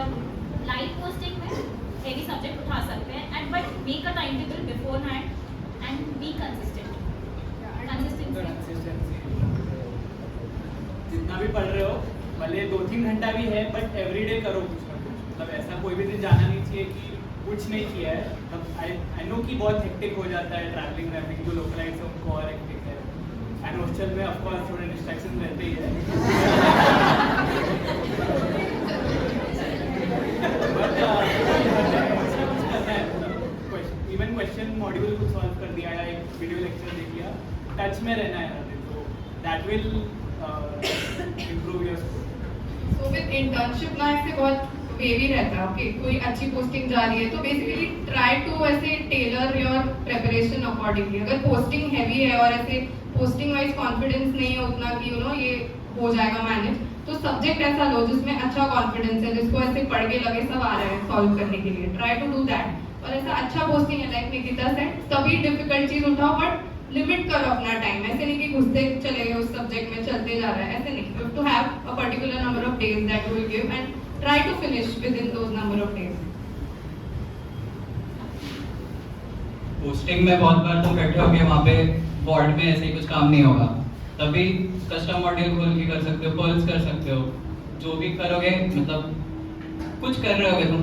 [SPEAKER 1] live posting में हेवी सब्जेक्ट उठा सकते हैं and but make a time table before hand and be consistent
[SPEAKER 8] जितना भी पढ़ रहे हो भले 2-3 घंटा भी है बट एवरीडे करो कुछ ना कुछ मतलब ऐसा कोई भी दिन जाना नहीं चाहिए कि कुछ नहीं किया है तब आई नो कि बहुत हेक्टिक हो जाता है ट्रैवलिंग जो लोकलाइट्स है उनको और हेक्टिक है एंड हॉस्टल में ऑफकोर्स थोड़े डिस्ट्रैक्शन रहते ही है इवन क्वेश्चन मॉड्यूल को सॉल्व कर दिया या एक वीडियो लेक्चर देख लिया टच में रहना है तो that will improve your score.
[SPEAKER 4] So with internship ना इससे बहुत वेवी रहता है ओके कोई अच्छी पोस्टिंग जा रही है तो बेसिकली ट्राई टू ऐसे टेलर योर प्रिपरेशन अकॉर्डिंगली अगर पोस्टिंग हैवी है और ऐसे पोस्टिंग वाइज कॉन्फिडेंस नहीं है उतना कि ये हो जाएगा मैनेज तो सब्जेक्ट ऐसा लो जिसमें अच्छा कॉन्फिडेंस है जिसको ऐसे पढ़ के लगे सब आ रहा है सॉल्व करने के लिए ट्राई टू डू दैट और ऐसा अच्छा पोस्टिंग है लाइक निकिता सेड सभी डिफिकल्ट चीज उठाओ बट लिमिट करो अपना टाइम ऐसे नहीं कि घुसते चले गए उस सब्जेक्ट में चलते जा रहा है ऐसे नहीं you have to have a particular number of days that you will give and try to finish within those number of days.
[SPEAKER 15] Posting में बहुत बार तुम बैठे होगे वहाँ पे बोर्ड में ऐसे ही कुछ काम नहीं होगा तभी कस्टम मॉड्यूल खोल के कर सकते हो पर्ल्स कर सकते हो जो भी करोगे मतलब कुछ कर रहे होगे तुम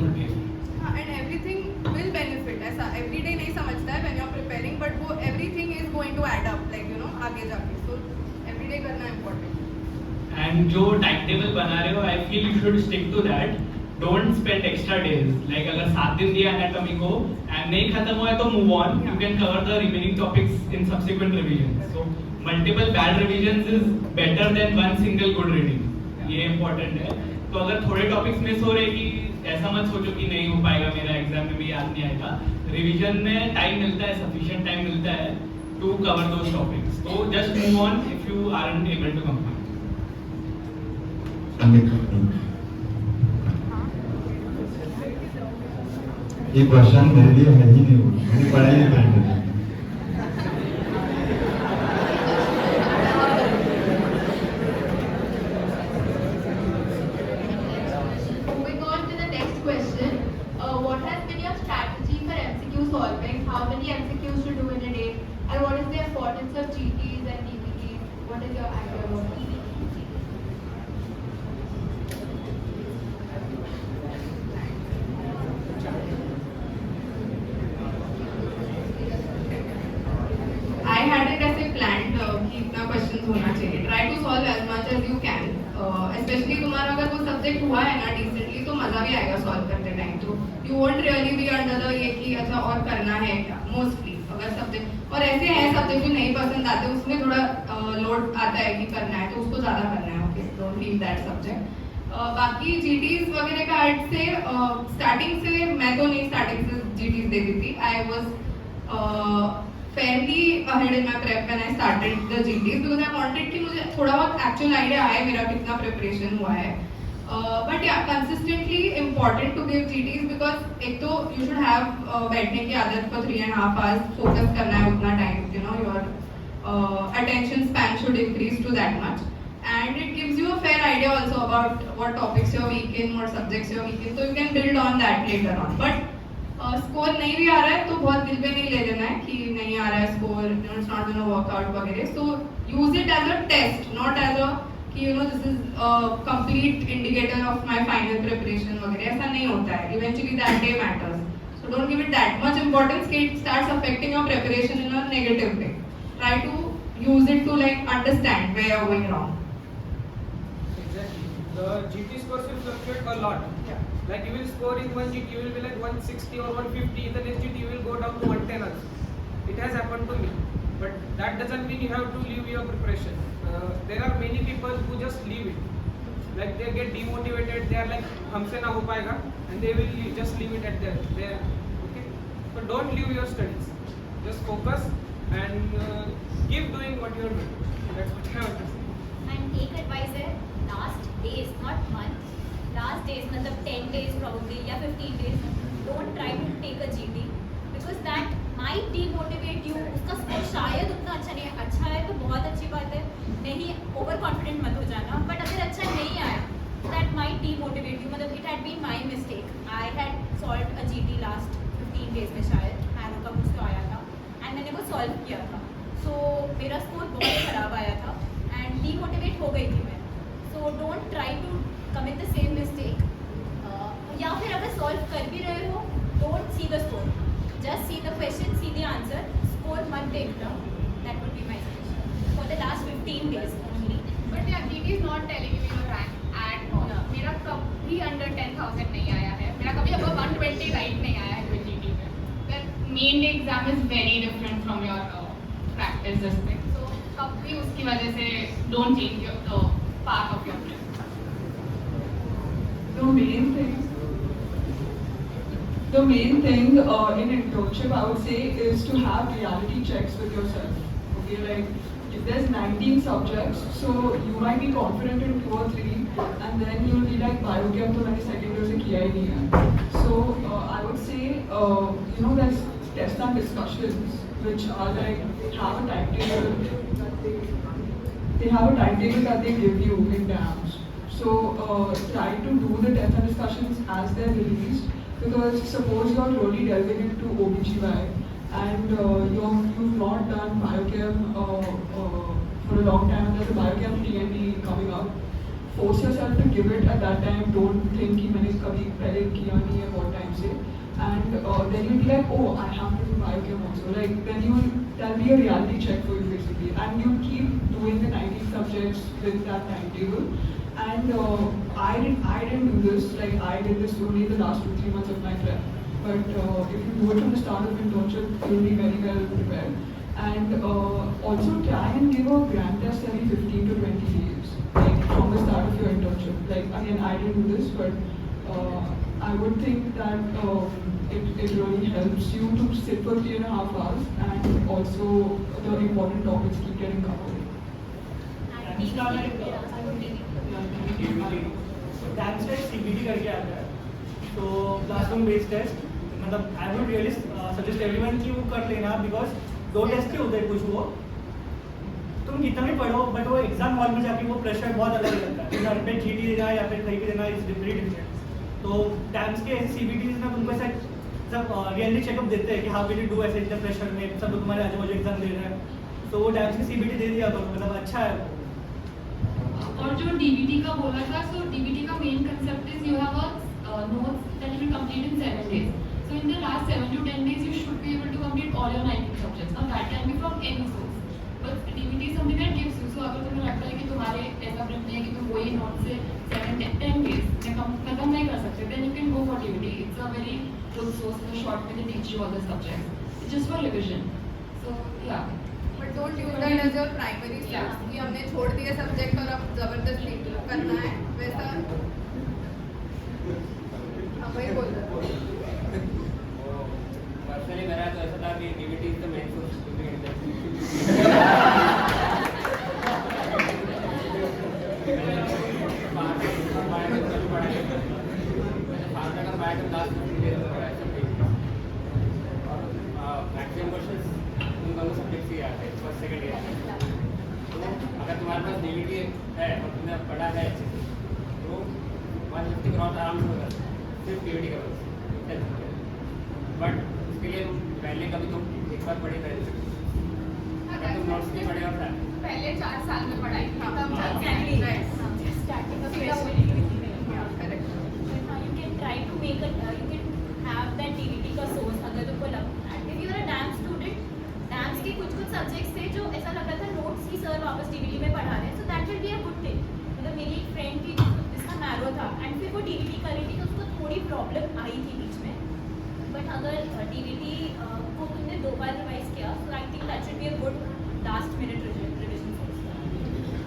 [SPEAKER 4] and everything will benefit ऐसा everyday नहीं समझता है when you are preparing but वो everything is going to add up like आगे जाके so everyday करना important.
[SPEAKER 8] एंड जो टाइम टेबल बना रहे हो I feel you should stick to that don't spend extra days like अगर 7 दिन दिया एनाटॉमी को एंड नहीं खत्म हुआ है तो move on you can cover the remaining topics in subsequent revision so multiple bad revisions is better than one single good reading ये इंपॉर्टेंट है तो अगर थोड़े टॉपिक्स मिस हो रहे कि ऐसा मत सोचो कि नहीं हो पाएगा मेरा एग्जाम में भी याद नहीं आएगा रिवीजन में टाइम मिलता है सफिशिएंट टाइम मिलता है टू कवर दोस टॉपिक्स तो just move on if you aren't able to complete
[SPEAKER 6] ये क्वेश्चन मेरे लिए है ही नहीं मुझे पढ़ाई नहीं करनी
[SPEAKER 14] Moving on to the next question, what has been your strategy for MCQ solving? How many MCQs to do in a day? And what is the importance of GTs and DPTs? What is your idea of it?
[SPEAKER 4] I had it as a planned कि इतना questions होना चाहिए try to solve as much as you can especially तुम्हारा अगर वो subject हुआ है ना डिसेंटली तो मजा भी आएगा सॉल्व करते टाइम तो you won't really be under the ये कि अच्छा और करना है क्या मोस्टली अगर सब्जेक्ट और ऐसे हैं सब्जेक्ट जो नहीं पसंद आते उसमें थोड़ा लोड आता है कि करना है तो उसको ज़्यादा करना है okay don't leave that subject बाकी GTs वगैरह का आर्ट से स्टार्टिंग से मैं तो नहीं स्टार्टिंग से GTs देती थी I was fairly ahead in my prep when I started the GTs because I wanted कि मुझे थोड़ा बहुत actual idea आए मेरा कितना preparation हुआ है but yeah consistently important to give GTs because एक तो you should have बैठने की आदत for 3.5 hours focus करना है उतना time your attention span should increase to that much and it gives you a fair idea also about what topics you're weak in what subjects you're weak in so you can build on that later on but score नहीं भी आ रहा है तो बहुत दिल पे नहीं ले लेना है कि नहीं आ रहा है score it's not gonna work out वगैरह so use it as a test not as a कि this is complete indicator of my final preparation वगैरह ऐसा नहीं होता है eventually that day matters so don't give it that much importance कि it starts affecting your preparation in a negative way try to use it to like understand where you are going wrong
[SPEAKER 5] The GT scores will fluctuate a lot. Like you will score in one GT, you will be like 160 or 150. In the next GT, you will go down to 110 also. It has happened to me. But that doesn't mean you have to leave your preparation. There are many people who just leave it. Like they get demotivated. They are like, हमसे ना हो पाएगा, and they will just leave it at there. Okay. So don't leave your studies. Just focus and keep doing what you are doing. That's what I want to say.
[SPEAKER 1] And एक advice है last days not months last days मतलब 10 days probably या 15 days don't try to take a GT because that might demotivate you. उसका score शायद उतना अच्छा नहीं है, अच्छा है तो बहुत अच्छी बात है, नहीं ओवर कॉन्फिडेंट मत हो जाना, बट अगर अच्छा नहीं आया that might demotivate you. मतलब it had been my mistake. I had solved a GT last 15 days में शायद, मैनो का कुछ तो आया था and मैंने वो सॉल्व किया था, so मेरा स्कोर बहुत ख़राब आया था and demotivate हो गई थी मैं. So don't try to commit the same mistake. या फिर अगर सॉल्व कर भी रहे हो, don't see the score. Just see the question, see the answer. Score मत देखना. That would be my suggestion for the last 15 days only.
[SPEAKER 11] But yeah, DT is not telling you your rank at all. मेरा कभी under 10,000 नहीं आया है. मेरा कभी above 120 right नहीं आया है DT में. The main day exam is very different from your practice this thing. So कभी उसकी वजह से don't change your path of your plan.
[SPEAKER 3] The main thing in internship, I would say, is to have reality checks with yourself. Okay, like if there's 19 subjects, so you might be confident in 2 or 3, and then you'll be like, biochem to मैंने second year से किया ही नहीं है. So I would say, there's test and discussions which are like have a timetable. They have a timetable that they give you in dams. So try to do the test and discussions as they're released. Because suppose you're really delving into OBGY and you've not done biochem for a long time and there's a biochem TND coming up, force yourself to give it at that time. Don't think कि मैंने कभी पहले किया नहीं है बहुत time से, and then you'll be like, oh, I have to do biochem also. Like then that'll be a reality check for you basically, and you keep doing the 19 subjects with that timetable. And I didn't do this, like I did this only the last 2-3 months of my prep. But if you do it from the start of internship, you'll be very well prepared. And also try and give a grand test every 15 to 20 days, like from the start of your internship. Like again, I didn't do this, but I would think that it really helps you to sit for 3.5 hours, and also the important topics keep getting covered.
[SPEAKER 9] DAMS test CBT करके आता है, तो classroom based test, मतलब I would really suggest everyone कि वो कर लेना, because 2 test के होते हैं कुछ, वो तुम कितना भी पढ़ो बट वो एग्जाम हॉल में जाके वो प्रेशर बहुत अलग लगता है. घर पे GT देना या फिर कहीं पे देना इज वेरी डिफरेंट. तो डैम्स के CBTs में तुमको ऐसा सब रियलिटी चेकअप देते हैं कि हाउ विल यू डू ऐसे इतने प्रेशर में, सब तुम्हारे आजू बाजू एग्जाम दे रहे हैं, तो वो डैम्स की CBT दे दिया तो मतलब अच्छा है.
[SPEAKER 7] और जो DBT का बोला था, so DBT का main concept is you have a notes that you will complete in 7 days. So in the last 7 to 10 days you should be able to complete all your 19 subjects. Now that can be from any source. But DBT is something that gives you. So अगर तुम्हें लगता है कि तुम्हारे ऐसा print नहीं है कि तुम वही note से 7-10 days में खत्म नहीं कर सकते, then you can go for DBT. It's a very good source in the short way they teach you all the subjects. It's just for revision. So yeah.
[SPEAKER 4] But don't use that as your primary source कि हमने छोड़ दिया subject और अब जबरदस्ती करना है, वैसा आप वही बोल रहे हो.
[SPEAKER 2] पर्सनली मेरा तो ऐसा था कि DBT is the main source to be maximum questions उन दोनों सब्जेक्ट से आते हैं फर्स्ट सेकंड ईयर में. तो अगर तुम्हारे पास DBT है और तुमने पढ़ा है अच्छे से, तो 150 क्रॉस आराम से होगा सिर्फ DBT का बस. बट उसके लिए पहले कभी तुम एक बार पढ़े पहले अगर तुम नोट्स नहीं पढ़े और
[SPEAKER 11] पहले 4 साल में पढ़ाई थी तब
[SPEAKER 1] you can try to make a you can have that DBT का source अगर तुमको लगता है. If you are a DAMS student, DAMS के कुछ सब्जेक्ट्स थे जो ऐसा लग रहा था नोट्स ही सर वापस DBT में पढ़ा रहे हैं, so that will be a good thing. मतलब मेरी एक फ्रेंड थी जिसका मैरो था एंड फिर वो DBT कर रही थी तो उसको थोड़ी प्रॉब्लम आई थी बीच में, बट अगर DBT को तुमने 2 बार रिवाइज किया, so I think that should be a good last minute revision source.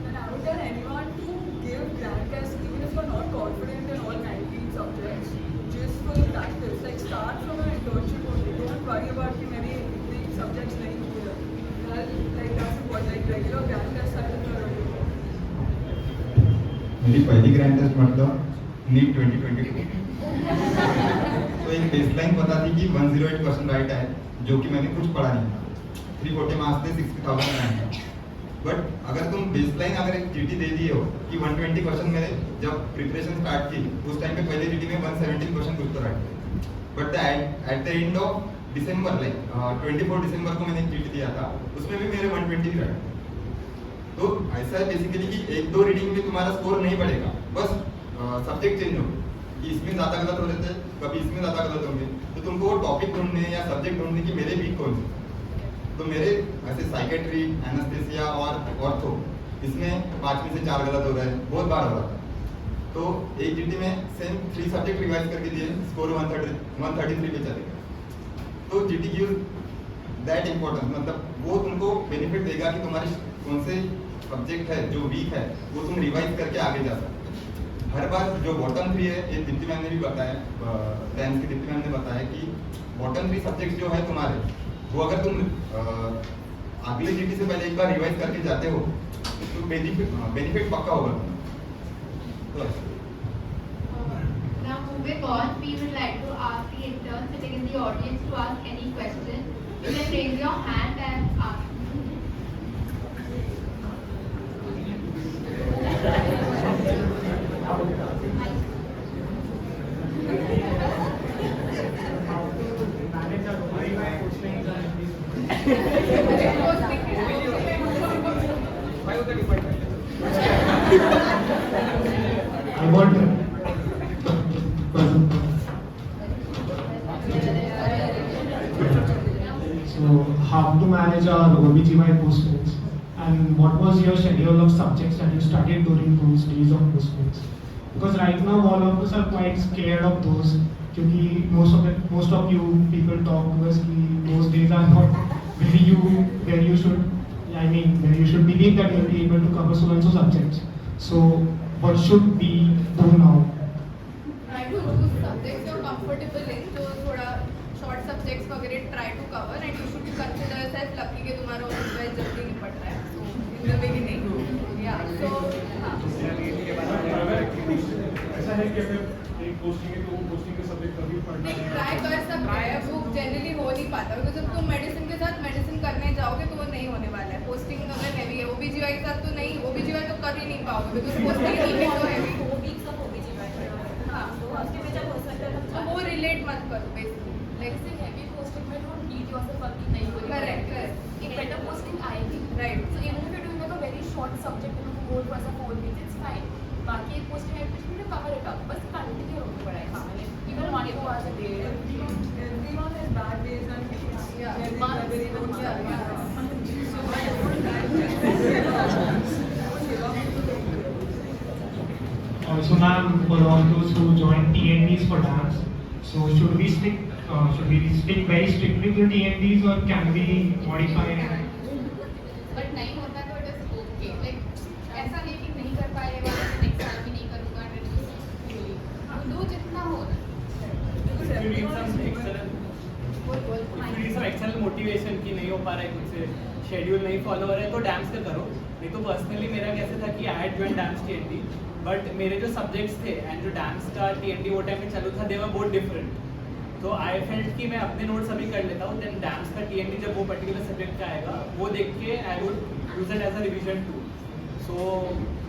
[SPEAKER 3] And I would tell anyone to give grand tests even if you're not confident in all 19 subjects, just for the practice. Like start from an internship only. Don't worry about कि मैंने इतने subjects नहीं किए. Like that's what like regular grand tests are.
[SPEAKER 6] मेरी पहली grand test मतलब NEET 2022। तो एक बेसलाइन पता थी कि 108 क्वेश्चन राइट है, जो कि मैंने कुछ पढ़ा नहीं था। 340 मार्क्स थे, 60,000 रैंक था। बट अगर तुम बेसलाइन अगर एक जीटी दे दिए हो कि 120 क्वेश्चन मैंने जब प्रिपरेशन स्टार्ट की उस टाइम पे पहले जीटी में 117 क्वेश्चन कुछ तो राइट थे। But at the end of December like 24 दिसंबर को मैंने एक जीटी दिया था, उसमें भी मेरे 120 राइट। तो ऐसा है बेसिकली कि एक दो रीडिंग में तुम्हारा स्कोर नहीं बढ़ेगा, बस सब्जेक्ट चेंज हो कि इसमें ज़्यादा गलत हो रहे थे, कभी इसमें ज़्यादा गलत होंगे। तो तुमको वो टॉपिक ढूंढने या सब्जेक्ट ढूंढने की मेरे वीक कौन से। तो मेरे ऐसे साइकेट्री, एनेस्थेसिया और ऑर्थो, इसमें 5 में से 4 गलत हो रहे हैं, बहुत बार हो रहा था। तो एक जीटी में सेम 3 सब्जेक्ट रिवाइज करके दिए, स्कोर 133 पे चले गए। तो जीटी गिव्स दैट इम्पोर्टेंस, मतलब वो तुमको बेनिफिट देगा कि तुम्हारे कौन से सब्जेक्ट है जो वीक है वो तुम रिवाइज करके आगे जा सकते। हर बार जो बॉटम 3 है, ये दीप्ति मैम ने भी बताया, 10th की दीप्ति मैम ने बताया कि बॉटम 3 सब्जेक्ट जो है तुम्हारे, वो अगर तुम अगले जीटी से पहले एक बार रिवाइज करके जाते हो तो बेनिफिट पक्का होगा। तो
[SPEAKER 14] Now moving on, we would like to ask the interns sitting in the audience to ask any question. You can raise your hand and ask.
[SPEAKER 16] I want so how to manage our OBGY postmates, and what was your schedule of subjects that you studied during those days of postmates? Because right now all of us are quite scared of those, क्योंकि most of you people talk to us कि those days are not where you should believe that you'll be able to cover so and so subjects. So what should we do now?
[SPEAKER 4] Try to choose subjects you're comfortable in, so थोड़ा short subjects वगैरह try to cover, and you should consider yourself lucky कि तुम्हारा OBGY जल्दी निपट रहा है. So in the beginning, yeah. So
[SPEAKER 5] ऐसा है कि अगर एक पोस्टिंग है तो वो पोस्टिंग के सब्जेक्ट कभी पढ़ना है,
[SPEAKER 4] ट्राई कर सकते हैं, वो जनरली हो नहीं पाता, क्योंकि जब तुम मेडिसिन के साथ मेडिसिन करने जाओगे तो वो नहीं होने वाला है. पोस्टिंग अगर हैवी है, OBGY के साथ तो नहीं, OBGY तो कर ही नहीं पाओगे बिकॉज पोस्टिंग ही तो हैवी. हाँ, तो वो रिलेट मत करो basically.
[SPEAKER 13] Like say heavy posting में don't beat yourself up कि नहीं होगी.
[SPEAKER 4] Correct.
[SPEAKER 13] एक better posting आएगी.
[SPEAKER 4] Right.
[SPEAKER 13] So even if you're doing like a very short subject and you go for a 4 weeks, it's fine. बाकी एक posting है which will cover it up. बस continue होगी पढ़ाई. हाँ, like even 1-2 hours a day.
[SPEAKER 3] Everyone has bad days and
[SPEAKER 16] Also, ma'am, for all those who join TNDs for dance, so should we stick very strictly to TNDs or can we modify?
[SPEAKER 11] But नहीं होता तो it is okay. Like ऐसा नहीं कि नहीं कर पाएगा next साल भी नहीं करूँगा. दो जितना हो.
[SPEAKER 2] If you need some external motivation कि नहीं हो पा रहा है कुछ शेड्यूल नहीं फॉलो हो रहा है तो डांस का करो. नहीं तो पर्सनली मेरा कैसे था कि I had join dance TND, but मेरे जो सब्जेक्ट्स थे एंड जो डांस का TND वो टाइम में चालू था, दे वर बोथ डिफरेंट. तो आई फेल्ट कि मैं अपने नोट्स अभी कर लेता हूँ, देन डांस का TND जब वो पर्टिकुलर सब्जेक्ट का आएगा वो देख के I would use it as a revision too. So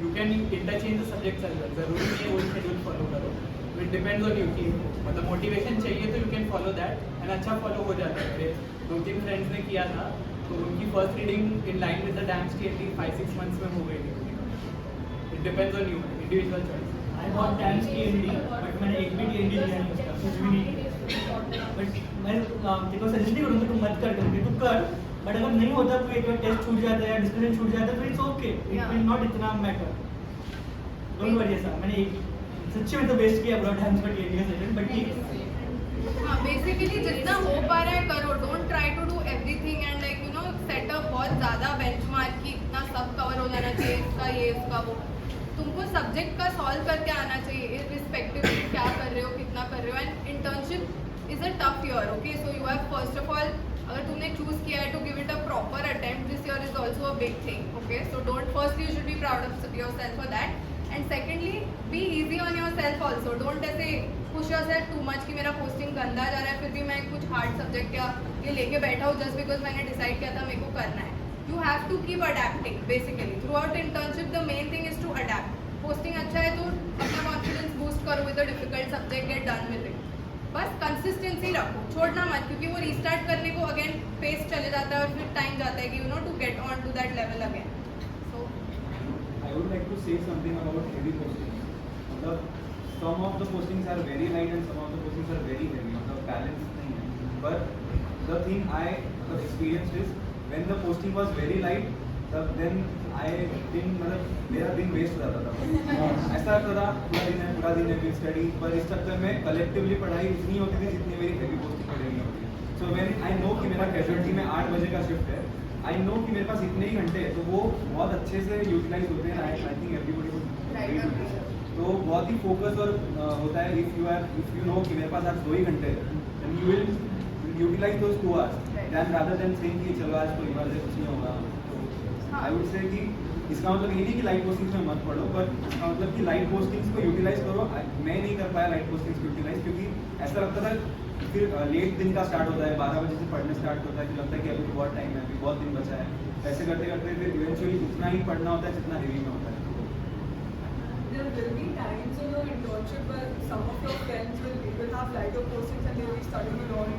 [SPEAKER 2] you can interchange the subjects as well. जरूरी नहीं है वो शेड्यूल फॉलो करो. इट डिपेंड्स ऑन यू कि मतलब मोटिवेशन चाहिए तो you can follow that and अच्छा फॉलो हो जाता है. मेरे 2-3 फ्रेंड्स ने किया था तो उनकी first reading in line with the dance TND 5-6 months में हो गई थी. It depends on you, individual choice.
[SPEAKER 9] I got dance TND but मैंने एक भी TND लिया नहीं उसका, कुछ भी नहीं. बट मैं देखो सजेस्ट नहीं करूँगा तुम मत कर करके, तू कर. बट अगर नहीं होता तो एक बार टेस्ट छूट जाता है या डिस्कशन छूट जाता है तो it's okay. It will not इतना मैटर. Don't worry. ऐसा मैंने एक सच्ची में तो बेस्ट किया ब्रॉड डांस का TND का सेशन, बट ठीक है.
[SPEAKER 4] हाँ, बेसिकली जितना हो पा रहा है करो. Don't try to do everything and like setup बहुत ज़्यादा बेंचमार्क की इतना सब कवर हो जाना चाहिए, इसका ये इसका वो. तुमको सब्जेक्ट का सॉल्व करके आना चाहिए इररिस्पेक्टिव क्या कर रहे हो, कितना कर रहे हो. And internship is a tough year. Okay, so you have first of all, अगर तुमने चूज किया है to give it a proper attempt, this year is also a big thing. Okay, so don't, firstly you should be proud of yourself for that. And secondly, be easy on yourself. yourself also. Don't ऐसे push yourself too much कि मेरा posting गंदा जा रहा है फिर भी मैं कुछ hard subject या ये लेके बैठा हूँ just because मैंने decide किया था मेरे को करना है. You have to keep adapting basically. Throughout internship the main thing is to adapt. Posting अच्छा है तो अपना confidence boost करो with a difficult subject, get done with it. बस कंसिस्टेंसी रखो, छोड़ना मत, क्योंकि वो रीस्टार्ट करने को अगेन पेस चले जाता है और फिर टाइम जाता है कि you know to get on to that level again. So
[SPEAKER 10] I would like to say something about heavy postings. Some of the postings are very light and some of the postings are very heavy. मतलब balance नहीं है. But the thing I experienced is when the posting was very light, then I didn't मतलब मेरा दिन waste हो जाता था. ऐसा लगता था पूरा दिन है फिर स्टडी, पर इस चक्कर में कलेक्टिवली पढ़ाई उतनी होती थी जितनी मेरी हेवी पोस्टिंग पढ़ेगी होती है. सो व्हेन आई नो कि मेरा कैजुअलिटी में 8 बजे का शिफ्ट है, आई नो कि मेरे पास इतने ही घंटे हैं, तो वो बहुत अच्छे से यूटिलाइज होते हैं. I think everybody would. तो बहुत ही फोकस और होता है इफ यू नो कि मेरे पास आज 2 ही घंटे हैं, then you will utilize those 2 hours then rather than saying कि चलो आज तो एक बार से कुछ नहीं होगा. आई वुड से कि इसका मतलब ये नहीं कि लाइट पोस्टिंग्स में मत पढ़ो, पर इसका मतलब कि लाइट पोस्टिंग्स को यूटिलाइज करो. मैं नहीं कर पाया लाइट पोस्टिंग्स को यूटिलाइज, क्योंकि ऐसा लगता था फिर लेट दिन का स्टार्ट होता है, 12 बजे से पढ़ने स्टार्ट होता है, फिर लगता है कि अभी बहुत टाइम है, अभी बहुत दिन बचा है. ऐसे करते करते फिर इवेंचुअली उतना ही पढ़ना होता है जितना हेवी में होता है.
[SPEAKER 3] There will be times in your internship where some of your friends will have lighter postings and they will be studying along,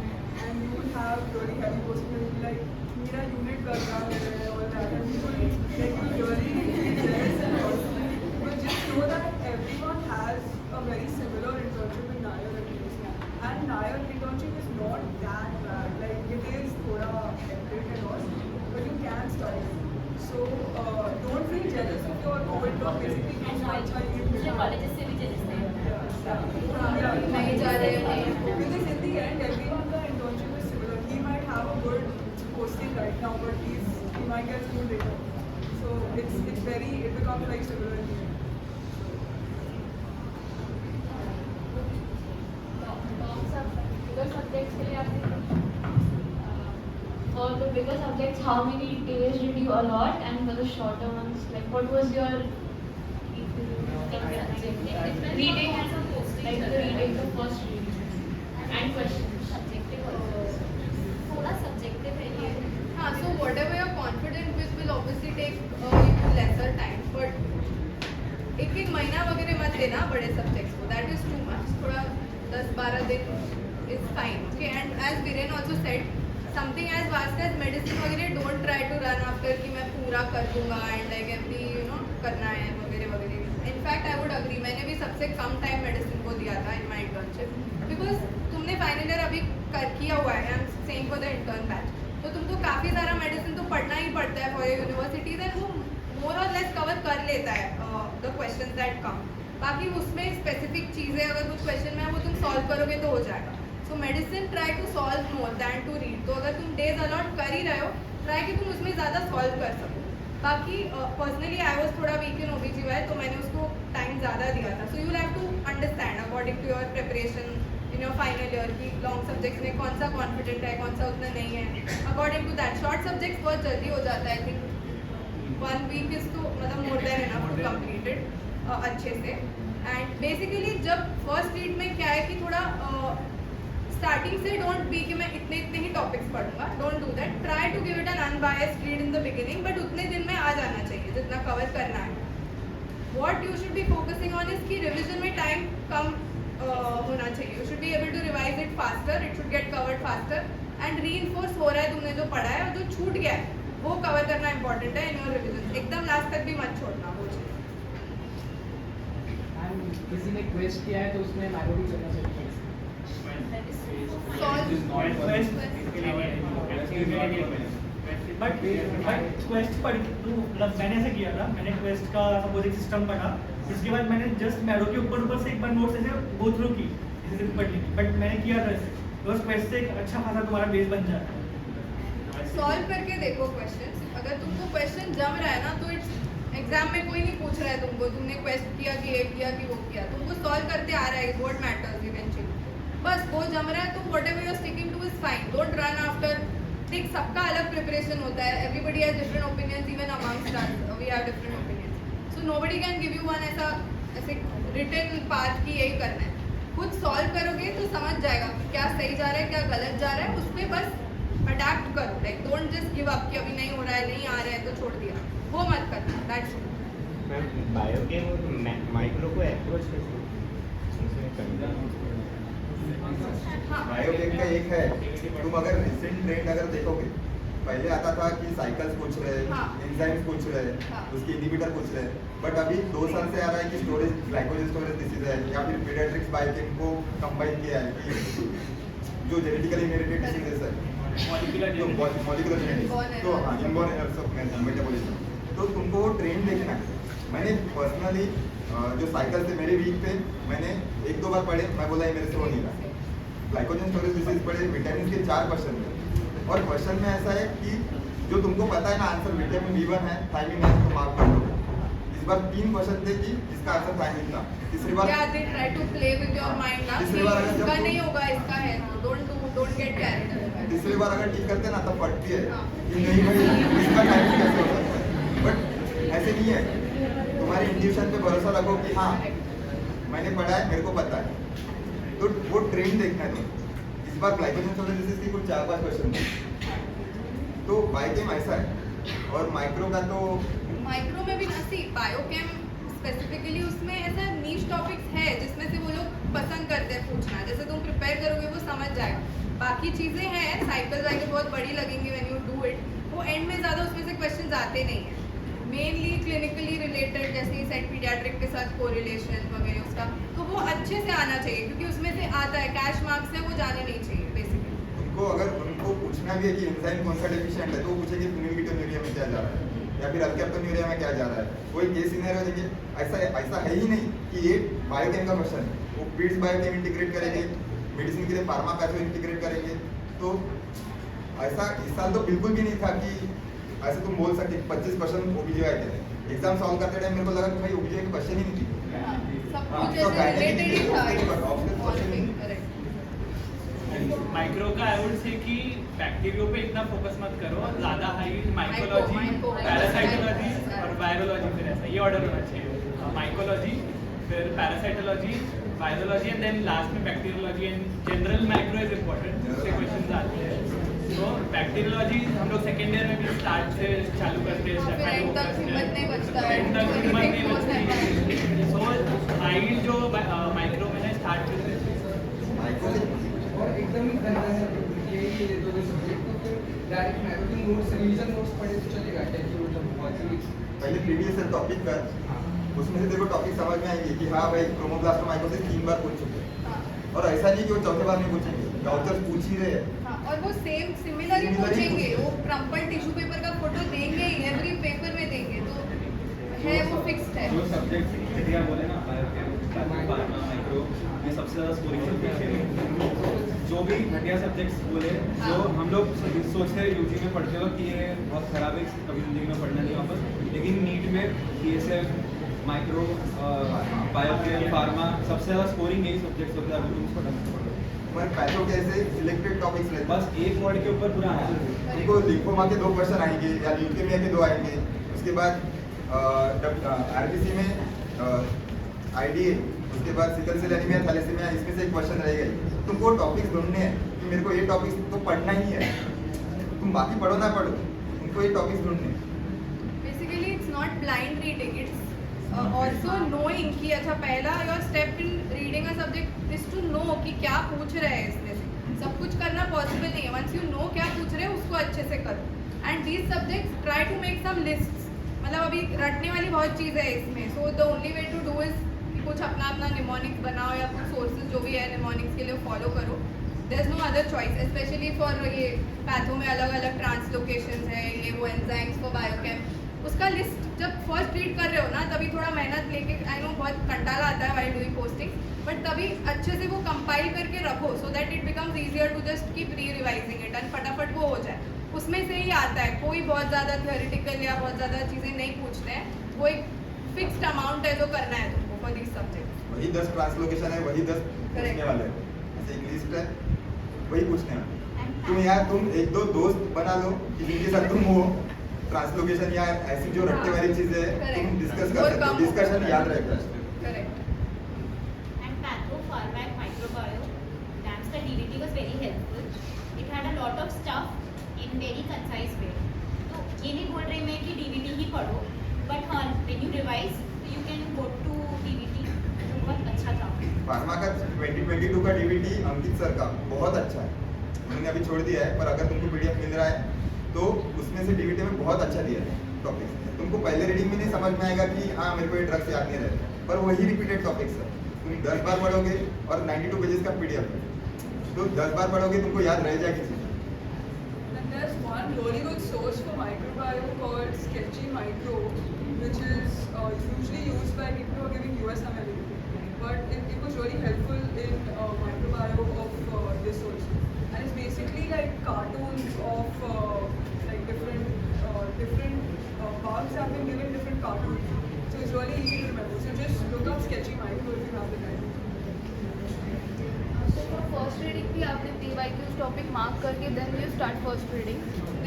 [SPEAKER 3] and you will have really heavy postings and you'll be like, मेरा unit कर रहा है और that, and you will like really stress and all. But just know that everyone has a very similar internship in Nair at least, and Nair internship is not that bad. Like it is थोड़ा hectic and all, but you can study. So don't feel jealous if you're over basically
[SPEAKER 1] colleges से भी jealous नहीं.
[SPEAKER 3] नहीं जा रहे हैं, because in the end everyone का internship is similar. He might have a good posting right now, but he might get screwed later. So it becomes like similar in the end.
[SPEAKER 1] Bigger subjects के लिए आपने for the bigger subjects, how many days did you allot, and for the shorter ones, like what was your reading and like the reading, the first reading and questions subjective also. थोड़ा subjective है ये.
[SPEAKER 4] हाँ, so whatever you're confident with will obviously take you lesser time, but एक महीना वगैरह मत देना बड़े subjects को, that is too much. थोड़ा 10-12 दिन is fine. Okay, and as Viren also said, something as vast as medicine वगैरह don't try to run after कि मैं पूरा कर दूंगा and like every करना है वगैरह वगैरह. In fact, I would agree. मैंने भी सबसे कम टाइम मेडिसिन को दिया था in my internship, because तुमने फाइनल ईयर अभी किया हुआ है. I'm saying for the intern batch. तो तुमको काफ़ी सारा मेडिसिन तो पढ़ना ही पड़ता है for your universities, and वो more or less कवर कर लेता है the questions that come. बाकी उसमें स्पेसिफिक चीज़ें अगर कुछ क्वेश्चन में है वो तुम सॉल्व करोगे तो हो जाएगा. So medicine try to solve more than to read. तो अगर तुम डेज अलॉट कर ही रहे हो, ट्राई कि तुम उसमें ज़्यादा सॉल्व कर सको. बाकी पर्सनली आई वॉज थोड़ा वीक इन OBGY, तो मैंने उसको टाइम ज़्यादा दिया था. So you have to understand according to your preparation in your final year की लॉन्ग सब्जेक्ट्स में कौन सा कॉन्फिडेंट है, कौन सा उतना नहीं है. According to that short subjects बहुत जल्दी हो जाता है. आई थिंक 1 week इज तो मतलब more than enough to complete it अच्छे से. एंड बेसिकली जब फर्स्ट रीड में क्या है कि थोड़ा स्टार्टिंग से डोंट बी कि मैं इतने ही टॉपिक्स पढ़ूंगा. Don't do that. Try to give it an unbiased read in the beginning, but उतने दिन में आ जाना चाहिए जितना कवर करना है. What you should be focusing on is कि रिविजन में टाइम कम होना चाहिए. You should be able to revise it faster, it should get covered faster, and reinforce हो रहा है तुमने जो पढ़ा है, और जो छूट गया है वो कवर करना इंपॉर्टेंट है इन योर रिविजन. एकदम लास्ट तक भी मत छोड़ना वो चीज़.
[SPEAKER 17] किसी ने क्वेस्ट किया है तो उसमें मैरोडी करना चाहिए.
[SPEAKER 9] बट क्वेस्ट पढ़ मतलब मैंने ऐसे किया था. मैंने क्वेस्ट का सपोज एक सिस्टम पढ़ा, इसके बाद मैंने जस्ट मैरो के ऊपर से एक बार नोट्स ऐसे गो थ्रू की, जैसे पढ़ ली. बट मैंने किया था ऐसे, तो क्वेस्ट से एक अच्छा खासा तुम्हारा बेस बन जाता है.
[SPEAKER 4] सॉल्व करके देखो क्वेश्चंस. अगर तुमको क्वेश्चन जम रहा है ना, तो इट्स एग्जाम में कोई नहीं पूछ रहा है तुमको तुमने क्वेश्चन किया कि ये किया कि वो किया. तुमको सॉल्व करते आ रहा है, व्हाट मैटर्स इवेंचुअली. बस वो जम रहा है तो whatever you are sticking to is fine. Don't run after. ठीक, सबका अलग प्रिपरेशन होता है. Everybody has different opinions, even amongst us we have different opinions. So nobody can give you one ऐसे रिटन पार्ट की यही करना है। खुद सॉल्व करोगे तो समझ जाएगा कि क्या सही जा रहा है क्या गलत जा रहा है, उसमें बस अडैप्ट करो, like don't just give up कि अभी नहीं हो रहा है नहीं आ रहा है तो छोड़ दिया, वो मत करना, दैट्स इट।
[SPEAKER 18] मैम बायोकेम और माइक्रो को अप्रोच कैसे
[SPEAKER 6] बायोकेम का एक है, तुम अगर रिसेंट ट्रेंड अगर देखोगे, पहले आता था कि साइकिल्स पूछ रहे, एंजाइम्स पूछ रहे, उसके इनहिबिटर पूछ रहे, बट अभी 2 साल से आ रहा है कि स्टोरेज ग्लाइकोजन स्टोरेज डिसीज है या फिर पीडियाट्रिक्स बायोकेम को कंबाइन किया है कि जो जेनेटिकली इनहेरिटेड डिसीजेस है, मॉलिक्यूलर जेनेटिक्स, तो हाँ इनबॉर्न एरर्स ऑफ मेटाबॉलिज्म, तो तुमको वो ट्रेंड देखना है। मैंने पर्सनली जो साइकिल थे मेरे वीक पे मैंने 1-2 बार पढ़े, मैं बोला ये मेरे से हो नहीं रहा। ग्लाइकोजन स्टोरेज डिसीज पढ़े, विटामिन के 4 क्वेश्चन थे, और क्वेश्चन में ऐसा है कि जो तुमको पता है ना आंसर विटामिन B1 है, थायमिन है, तो मार्क कर दो। इस बार 3 क्वेश्चन थे कि जिसका आंसर थायमिन था, तीसरी बार
[SPEAKER 4] they try to play with your mind ना,
[SPEAKER 6] तीसरी बार अगर
[SPEAKER 4] इसका नहीं होगा इसका है, डोंट गेट कैरिड।
[SPEAKER 6] तीसरी बार अगर ठीक करते ना तब फटती है कि नहीं भाई इसका टाइमिंग कैसे हो सकता है, बट ऐसे नहीं है। तुम्हारी इंट्यूशन पे भरोसा रखो कि हाँ मैंने पढ़ा है, मेरे को पता है, तो वो ट्रेंड देखना है तुम्हें। इस बार ग्लाइकोजन स्टोरेज डिसीज की कुछ 4-5 क्वेश्चन थे, तो बायोकेम ऐसा है। और माइक्रो का तो
[SPEAKER 4] माइक्रो में भी नसी बायोकेम स्पेसिफिकली उसमें ऐसा नीश टॉपिक्स है जिसमें से वो लोग पसंद करते हैं पूछना, जैसे तुम प्रिपेयर करोगे वो समझ जाएगा। बाकी चीज़ें हैं साइकिल वाइकिल बहुत बड़ी लगेंगी व्हेन यू डू इट, वो एंड में ज़्यादा उसमें से क्वेश्चंस आते नहीं हैं, मेनली क्लिनिकली रिलेटेड, जैसे सेट पीडियाट्रिक के साथ कोरिलेशन वगैरह उसका, तो वो अच्छे से आना चाहिए क्योंकि उसमें से आता है, कैश मार्क्स है वो जाने नहीं चाहिए बेसिकली।
[SPEAKER 6] उनको अगर उनको पूछना भी है कि एंजाइम कौन सा डेफिशिएंट है, तो वो पूछेंगे फिनिलकेटोन्यूरिया में क्या जा रहा है या फिर अल्केप्टोन्यूरिया में क्या जा रहा है, कोई केस सिनेरियो देखिए। ऐसा है ही नहीं कि ये बायोकेम का क्वेश्चन है, वो पीड्स बायोकेम इंटीग्रेट करेंगे, मेडिसिन के लिए फार्मा पैथो इंटीग्रेट करेंगे, तो ऐसा इस साल तो बिल्कुल भी नहीं था कि ऐसे तुम बोल सकते 25 क्वेश्चन ओबीजीवाई के थे। एग्जाम सॉल्व करते टाइम मेरे को लगा कि भाई ओबीजीवाई के क्वेश्चन ही नहीं थे,
[SPEAKER 4] सब कुछ ऐसे रिलेटेड ही था।
[SPEAKER 8] माइक्रो का आई वुड से कि बैक्टीरियो पे इतना फोकस मत करो, ज़्यादा हाई माइकोलॉजी, पैरासाइटोलॉजी और वायरोलॉजी, फिर ऐसा ये ऑर्डर होना चाहिए, माइकोलॉजी फिर parasitology virology and then last में bacteriology and general micro is important, उससे क्वेश्चन आते हैं। तो बैक्टीरियोलॉजी हम लोग सेकेंड ईयर में भी स्टार्ट से चालू करते हैं, सो हाई जो माइक्रो में स्टार्ट करते हैं
[SPEAKER 17] और एकदम ही करना है ये दो सब्जेक्ट, तो फिर direct mathematics notes revision notes पढ़े तो चलेगा क्या कि वो जब
[SPEAKER 6] पहले प्रीवियस टॉपिक कर, उसमें से देखो टॉपिक समझ में आएंगे कि हाँ भाई क्रोमोप्लास्ट माइकोसिस 3 बार पूछ चुके हैं, और ऐसा नहीं कि वो चौथे बार नहीं पूछेंगे, डॉक्टर्स पूछ ही रहे हैं।
[SPEAKER 4] और वो सिमिलर ही पूछेंगे, वो क्रम्पल टिश्यू पेपर का फोटो देंगे ही, एवरी पेपर में देंगे, तो है वो फिक्स्ड है।
[SPEAKER 10] जो सब्जेक्ट घटिया बोले ना माइक्रो, ये सबसे ज़्यादा स्कोरिंग सब्जेक्ट है। जो भी घटिया सब्जेक्ट्स बोले, जो हम लोग सोचते हैं यूजी में पढ़ते हो कि ये बहुत खराब है, कभी जिंदगी में पढ़ना नहीं वापस, लेकिन नीट में PSF माइक्रो बायोकेम फार्मा सबसे ज़्यादा स्कोरिंग यही सब्जेक्ट्स होते हैं, अभी तुम उसको ढंग से पढ़ो।
[SPEAKER 6] हमारे पैथो कैसे सिलेक्टेड टॉपिक्स लेते,
[SPEAKER 10] बस एक वर्ड के ऊपर पूरा आया,
[SPEAKER 6] उनको लिम्फोमा के 2 क्वेश्चन आएंगे या ल्यूकेमिया के 2 आएंगे, उसके बाद RBC में IDA, उसके बाद सिकल सेल एनीमिया थैलेसीमिया, इसमें से एक क्वेश्चन रहेगा ही। तुमको टॉपिक्स ढूंढने हैं कि मेरे को ये टॉपिक्स तो पढ़ना ही है, तुम बाकी पढ़ो ना पढ़ो, तुमको ये टॉपिक्स ढूंढने हैं।
[SPEAKER 4] Basically it's not blind reading, it's also knowing कि अच्छा पहला your step in reading a subject is to know कि क्या पूछ रहे हैं इसमें से। सब कुछ करना पॉसिबल नहीं है, वंस यू नो क्या पूछ रहे हैं उसको अच्छे से करो। And these subjects try to make some lists, मतलब अभी रटने वाली बहुत चीज़ है इसमें, so the only way to do is कुछ अपना निमोनिक्स बनाओ या कुछ सोर्सेज जो भी है निमोनिक्स के लिए फॉलो करो। There is no other choice, specially for ये पैथो में अलग अलग ट्रांसलोकेशंस है, ये वो एंजाइम्स फॉर बायोकेम, उसका लिस्ट जब फर्स्ट रीड कर रहे हो ना तभी थोड़ा मेहनत लेके, आई नो बहुत कंटाला आता है व्हाइल डूइंग पोस्टिंग, बट तभी अच्छे से वो कंपाइल करके रखो so that it becomes easier to just keep re revising it and फटाफट वो हो जाए। उसमें से ही आता है, कोई बहुत ज़्यादा थ्योरेटिकल या बहुत ज़्यादा चीज़ें नहीं पूछते हैं, वो एक फिक्स्ड अमाउंट है जो करना है तुमको फॉर दिस सब्जेक्ट।
[SPEAKER 6] वही 10 ट्रांसलोकेशन है, वही 10 पूछने वाले हैं, ऐसे एक लिस्ट है, वही पूछने वाले। तुम यार तुम 1-2 दोस्त बना लो कि जिनके साथ तुम वो ट्रांसलोकेशन या ऐसी जो रट्टे वाली चीजें तुम डिस्कस कर सकते हो, डिस्कशन याद रहेगा।
[SPEAKER 1] ये नहीं बोल रही मैं कि DVT ही पढ़ो, बट हाँ when you revise you can go to DVT, जो बहुत अच्छा था।
[SPEAKER 6] फार्मा का 2022 का DVT अंकित सर का बहुत अच्छा है, उन्होंने अभी छोड़ दिया है, पर अगर तुमको PDF मिल रहा है तो उसमें से DVT में बहुत अच्छा दिया है टॉपिक्स। तुमको पहले रीडिंग में नहीं समझ में आएगा कि हाँ मेरे को ये ड्रग्स याद नहीं रहता, पर वही रिपीटेड टॉपिक्स है, तुम 10 बार पढ़ोगे और 92 पेजेस का PDF है, तो 10 बार पढ़ोगे तुमको याद रह जाएगी चीज़ें।
[SPEAKER 3] And there's one really good source for microbiome called Sketchy Micro, which is usually used by people who are giving USMLE. But it was really helpful in microbiome of this also. And it's basically like cartoons of like different bugs have been given different cartoons. So it's really easy to remember. So just look up Sketchy Micro if you have the time.
[SPEAKER 13] So for first reading भी आपने PYQs topic mark करके then you start first reading.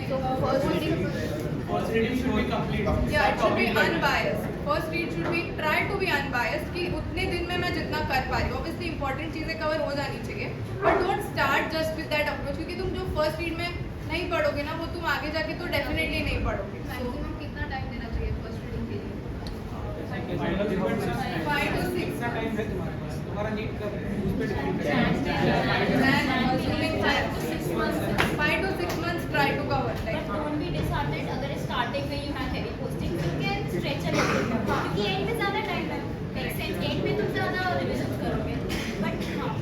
[SPEAKER 13] So for first reading
[SPEAKER 9] should be complete.
[SPEAKER 4] Yeah, it should be unbiased. First read should be try to be unbiased कि उतने दिन में मैं जितना कर पा रही हूँ. Obviously important चीजें कवर हो जानी चाहिए. But don't start just with that approach क्योंकि तुम जो first read में नहीं पढ़ोगे ना वो तुम आगे जाके तो definitely नहीं पढ़ोगे.
[SPEAKER 13] maximum कितना time देना चाहिए first reading के लिए?
[SPEAKER 4] 5 to 6
[SPEAKER 5] कितना टाइम है तुम्हारे पास? तुम्हारा नीट कब है? उस पे डिपेंड करता है।
[SPEAKER 4] 5 to 6 months try to cover.
[SPEAKER 1] But don't be disheartened अगर starting में you have heavy posting, you can stretch a little bit. क्योंकि end में ज़्यादा time है. Make sense. End में तुम ज़्यादा revisions करोगे. But हाँ.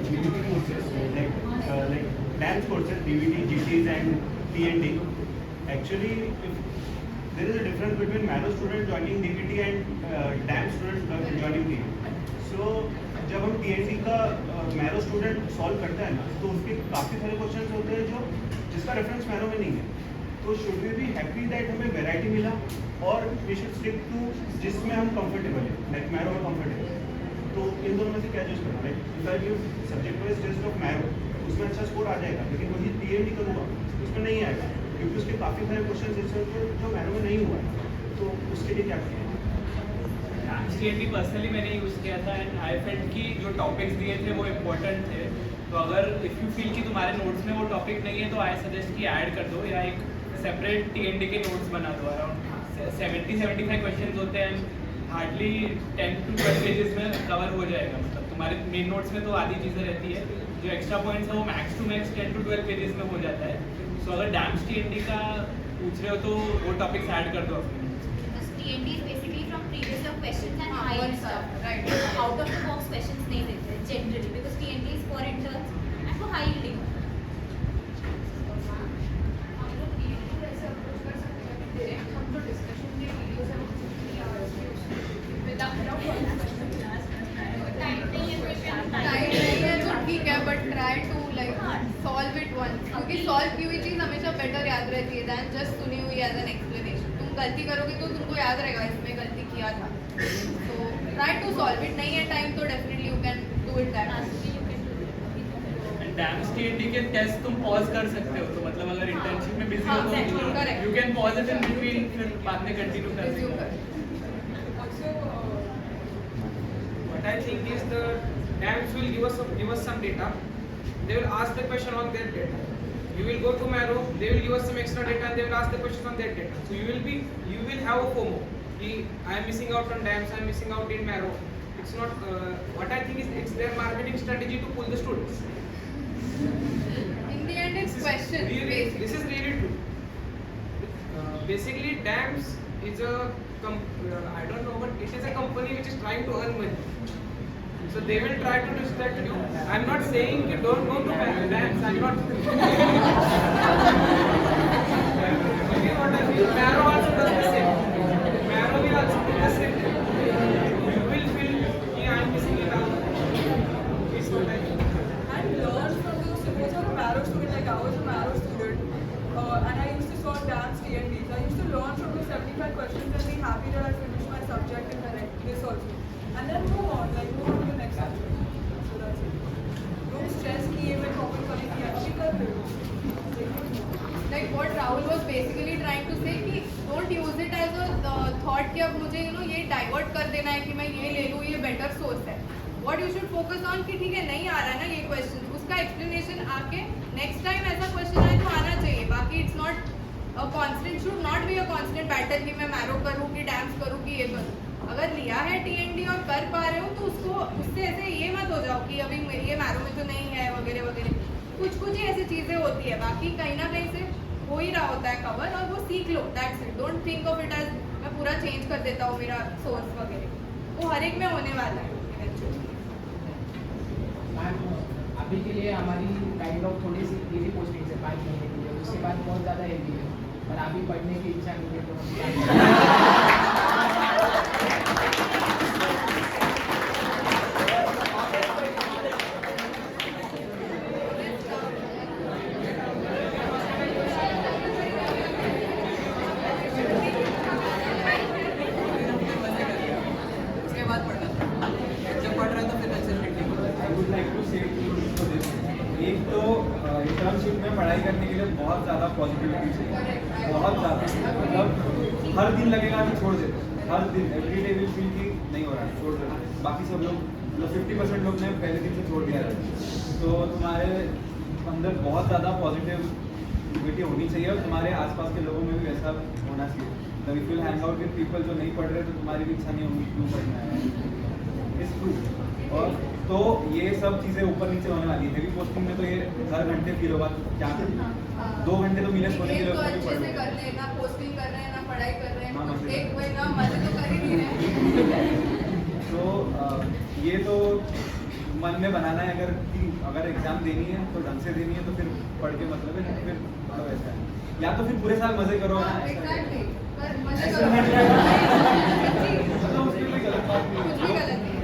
[SPEAKER 19] DVT courses like dance courses, DVT, GTs and TND. Actually, there is a difference between Maro student joining DVT and DAM student joining TND. So जब हम TND का Maro student solve करता है ना, तो उसके काफ़ी सारे क्वेश्चंस होते हैं जो जिसका रेफरेंस Maro में नहीं है. तो should we be happy that हमें वैरायटी मिला और we should stick to जिसमें हम कंफर्टेबल है, like Maro में कंफर्टेबल. तो इन दोनों में से क्या चूज करना है? If I give subject wise test of Marrow, उसमें अच्छा स्कोर आ जाएगा, लेकिन वही TND करूँगा उसमें नहीं आएगा क्योंकि उसके काफ़ी सारे क्वेश्चन ऐसे होते हैं जो मैरो में नहीं हुआ है. तो उसके लिए क्या किया?
[SPEAKER 8] TND पर्सनली मैंने यूज़ किया था एंड आई फेल्ट कि जो टॉपिक्स दिए थे वो इम्पोर्टेंट थे. तो अगर इफ़ यू फील कि तुम्हारे नोट्स में वो टॉपिक नहीं है तो आई सजेस्ट कि ऐड कर दो या एक सेपरेट TND के नोट्स बना दो. अराउंड 70-75 क्वेश्चन होते हैं, हार्डली 10 to 12 पेजेस में कवर हो जाएगा. मतलब तुम्हारे मेन नोट्स में तो आधी चीज़ें रहती है, जो एक्स्ट्रा पॉइंट्स है वो max to max 10 to 12 pages में हो जाता है. सो अगर डैम्स TND का पूछ रहे हो तो वो टॉपिक्स ऐड कर दो अपने.
[SPEAKER 1] TND is basically from previous year questions and high stuff. Right. Out of the box questions नहीं देते generally because TND is for interns and for high yielding.
[SPEAKER 13] हम तो डिस्कशन में वीडियोस हैं
[SPEAKER 4] टाइम नहीं है तो ठीक है but try to like solve it once क्योंकि सॉल्व की हुई चीज़ हमेशा बेटर याद रहती है दैन जस्ट सुनी हुई एज एन एक्सप्लेनेशन. तुम गलती करोगे तो तुमको याद रहेगा इसमें गलती किया था. So try to solve it. नहीं है टाइम तो definitely you can do it that.
[SPEAKER 8] DAMS TND के टेस्ट तुम पॉज कर सकते हो, तो मतलब अगर इंटर्नशिप में बिजी हो तो you can pause it in between, फिर बाद में कंटिन्यू कर सकते हो.
[SPEAKER 5] What I think is the DAMs will give us some data. They will ask the question on their data. You will go to Maro, they will give us some extra data and they will ask the questions on their data. So you will have a FOMO. I am missing out on DAMs, I am missing out in Maro. It's not. What I think is it's their marketing strategy to pull the students.
[SPEAKER 4] In the end, it's questions.
[SPEAKER 5] This is really true. Basically, DAMs is a I don't know, but it is a company which is trying to earn money. So they will try to distract you. I'm not saying you don't go to DAMs. I'm not. Maybe what I feel, Maro also does the same. Maro will also do the same. You will feel, yeah, I'm missing it out. It's what I feel.
[SPEAKER 3] And learn from those. Suppose you're a Maro student, like I was a Maro student, and I used to solve dance TNDs. I used to learn from the 75 questions and be happy that I finished my subject in this also. And then move on to the next subject. So that's it. Don't stress कि ये मैं topic कभी किया, अभी कर रहे हो.
[SPEAKER 4] Like what Rahul was basically trying to say कि don't use it as a thought कि अब मुझे ये divert कर देना है कि मैं ये ले लूँ, ये better source है. What you should focus on कि ठीक है नहीं आ रहा है ना ये क्वेश्चन, उसका एक्सप्लेनेशन आके नेक्स्ट टाइम ऐसा क्वेश्चन आए तो आना चाहिए. बाकी it's not a constant, should not be a constant battle कि मैं मैरो करूँ कि डैम्स करूँ कि ये करूँ. अगर लिया है TND और कर पा रहे हो तो उसको उससे ऐसे ये मत हो जाओ कि अभी ये मैरो में तो नहीं है वगैरह वगैरह. कुछ ही ऐसी चीज़ें होती है, बाकी कहीं ना कहीं से हो ही रहा होता है कवर और वो सीख लो. That's it. Don't think of it as मैं पूरा चेंज कर देता हूँ मेरा सोर्स वगैरह. वो हर एक में होने वाला है.
[SPEAKER 17] अभी के लिए हमारी काइंड ऑफ थोड़ी सी इजी पोस्टिंग है 5 महीने के लिए, उसके बाद बहुत ज़्यादा हेल्दी है, पर अभी पढ़ने की इच्छा नहीं है तो उसके बाद पढ़ना जब पढ़ रहा था फिर
[SPEAKER 10] I would like to say two things for this. एक तो इंटर्नशिप में पढ़ाई करने के लिए बहुत ज़्यादा पॉजिटिविटी चाहिए, बहुत ज़्यादा. मतलब हर दिन लगेगा कि छोड़ देते, हर दिन एवरी डे विल फील कि नहीं हो रहा है, छोड़ देते. बाकी सब लोग मतलब 50% लोग ने पहले दिन से छोड़ दिया है. तो तुम्हारे अंदर बहुत ज़्यादा पॉजिटिविटी होनी चाहिए और तुम्हारे आसपास के लोगों में भी वैसा होना चाहिए. मतलब if you hang out with people जो नहीं पढ़ रहे तो तुम्हारी भी इच्छा नहीं होगी क्यों पढ़ना है. इस ट्रू. और तो ये सब चीज़ें ऊपर नीचे होने वाली है. हेवी पोस्टिंग में तो ये हर घंटे फिर होगा क्या करें, 2 घंटे तो मिले सोने के लिए
[SPEAKER 4] तो
[SPEAKER 10] उसमें भी
[SPEAKER 4] अच्छे
[SPEAKER 10] पढ़
[SPEAKER 4] से
[SPEAKER 10] लो.
[SPEAKER 4] कर ले, ना पोस्टिंग कर रहे हैं ना पढ़ाई कर रहे
[SPEAKER 10] हाँ,
[SPEAKER 4] हैं.
[SPEAKER 10] मजे
[SPEAKER 4] एक वही ना मजे तो कर ही नहीं रहे.
[SPEAKER 10] तो ये तो मन में बनाना है अगर कि अगर एग्जाम देनी है तो ढंग से देनी है तो फिर पढ़ के मतलब है, नहीं तो फिर मतलब ऐसा है. या तो फिर पूरे साल मजे करो ना, ऐसा
[SPEAKER 4] एग्जैक्टली. पर मजे
[SPEAKER 10] ऐसा
[SPEAKER 4] करो.
[SPEAKER 10] मतलब उसमें कोई गलत बात नहीं
[SPEAKER 4] कुछ भी गलत नहीं है.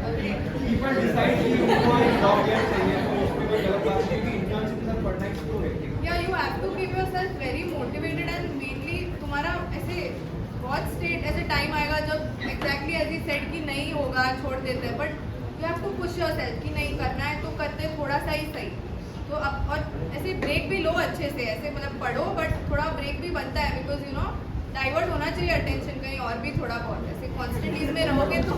[SPEAKER 10] पीपल डिसाइड कि उनको एक जॉब लेना चाहिए तो उसमें कोई गलत बात नहीं. कि इंटर्नशिप के साथ पढ़ना एक तो है.
[SPEAKER 4] Yeah, you have to keep yourself very motivated and mainly तुम्हारा ऐसे बहुत स्टेट ऐसे टाइम आएगा जब exactly as he said कि नहीं होगा छोड़ देते हैं, but you have to push yourself कि नहीं करना है तो करते थोड़ा सा ही सही. तो अब और ऐसे ब्रेक भी लो अच्छे से, ऐसे मतलब पढ़ो बट थोड़ा ब्रेक भी बनता है बिकॉज यू नो डाइवर्ट होना चाहिए अटेंशन कहीं और भी थोड़ा बहुत. ऐसे कॉन्स्टेंटली इसमें रहोगे तो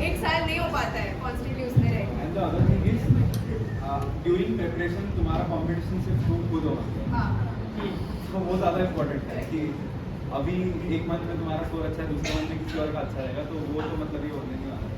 [SPEAKER 4] एक साल नहीं हो पाता है कॉन्स्टेंटली उसमें रहेगा.
[SPEAKER 10] And the other thing is during preparation तुम्हारा कंपटीशन सिर्फ तुम खुद होगा.
[SPEAKER 4] हाँ.
[SPEAKER 10] तो वो ज़्यादा इम्पोर्टेंट है कि अभी एक मंथ में तुम्हारा स्कोर अच्छा है, दूसरे मंथ में किसी और का अच्छा रहेगा तो वो तो मतलब ये होने नहीं वाला.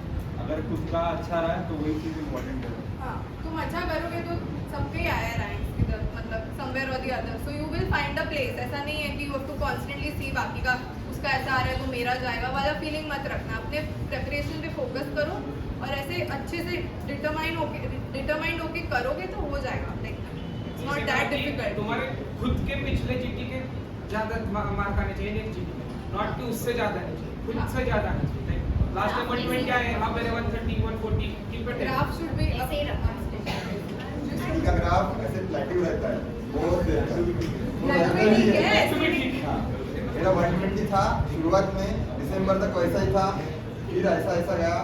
[SPEAKER 10] अगर खुद का अच्छा रहा है तो वही चीज़ इम्पोर्टेंट है.
[SPEAKER 4] हाँ, तुम अच्छा करोगे तो सबके ही आया रैंक इधर मतलब समवेयर और the other. So you will find a place. ऐसा नहीं है कि यू हैव टू कॉन्स्टेंटली सी बाकी का उसका ऐसा आ रहा है तो मेरा जाएगा वाला फीलिंग मत रखना. अपने प्रिपरेशन पे फोकस करो और ऐसे अच्छे से डिटरमाइंड होके करोगे तो हो जाएगा. Like it's not that difficult.
[SPEAKER 5] तुम्हारे खुद के पिछले जीटी के ज्यादा मार्क आने चाहिए नेक्स्ट जीटी में, नॉट कि उससे ज्यादा नहीं चाहिए, खुद से ज्यादा आना चाहिए. लास्ट टाइम 120 आए, अब मेरे 130 140 keep it.
[SPEAKER 4] Graph should be ऐसे ही रखना.
[SPEAKER 6] इनका ग्राफ ऐसे प्लेटिव रहता है, बहुत रहता
[SPEAKER 4] है.
[SPEAKER 6] हाँ, मेरा 120 था शुरुआत में, दिसंबर तक वैसा ही था, फिर ऐसा ऐसा गया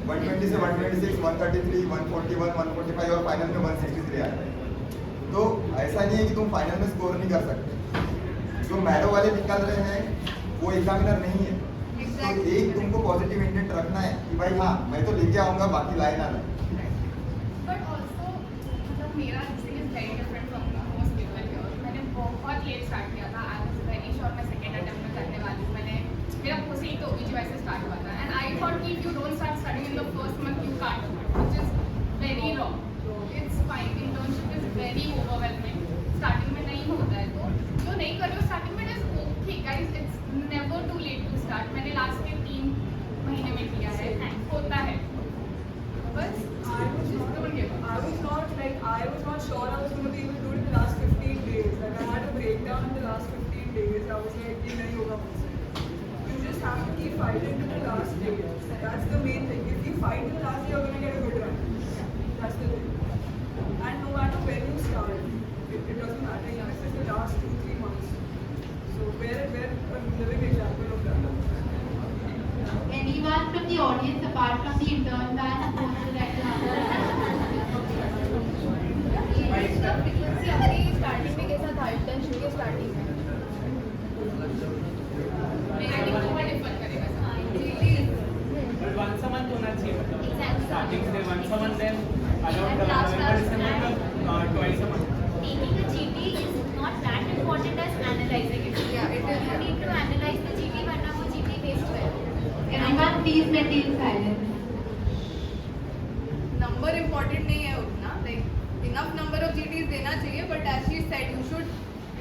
[SPEAKER 6] 120 से 126, 133, 141, 145 और फाइनल में 163 आया. तो ऐसा नहीं है कि तुम फाइनल में स्कोर नहीं कर सकते. जो मैरो वाले निकाल रहे हैं वो एग्जामिनर नहीं है. तो एक तुमको पॉजिटिव इंटेंट रखना है कि भाई हाँ मैं तो लेके आऊँगा, बाकी लाए ना लाए.
[SPEAKER 11] बट ऑल्सो मतलब मेरा experience very different from most people here. मैंने बहुत लेट स्टार्ट किया था. आई वाज वेरी श्योर मैं सेकंड अटेम्प्ट में करने वाली हूँ. मैंने मेरा कोर्स ही तो OBGY से स्टार्ट हुआ था एंड आई थॉट कि if you don't start studying in the first month you can't do it, which is very wrong. It's fine. Internship is very overwhelming. Starting में नहीं होता है तो जो नहीं कर रहे हो स्टार्टिंग में it is okay guys. It's never too late to start. मैंने लास्ट के 3 महीने में किया है. होता है बस.
[SPEAKER 3] I was not like I was not sure I was going to be able to do it in the last 15 days. Like I had a breakdown in the last 15 days. I was like, ये नहीं होगा मुझसे. You just have to keep fighting to the last day. That's the main thing. If you fight to the last day, you're going to get a good rank. That's the thing. And no matter when you start, it doesn't matter. Yeah, it's just the last 2-3 months. So we're a living example of that.
[SPEAKER 14] Anyone from the audience apart from the intern batch who would like to
[SPEAKER 13] इसका frequency अपनी starting में कैसा था internship के starting में?
[SPEAKER 11] I think वो differ करेगा.
[SPEAKER 2] Once a month होना चाहिए मतलब. things they want. Some of them around November, December, twice a month.
[SPEAKER 1] Taking a GT is not that important as analyzing it.
[SPEAKER 4] Yeah, it is.
[SPEAKER 1] You need to analyze the GT वरना वो GT waste है.
[SPEAKER 14] Can I please maintain silence?
[SPEAKER 4] Number important नहीं है उतना, like enough number of GTs देना चाहिए, but as she said you should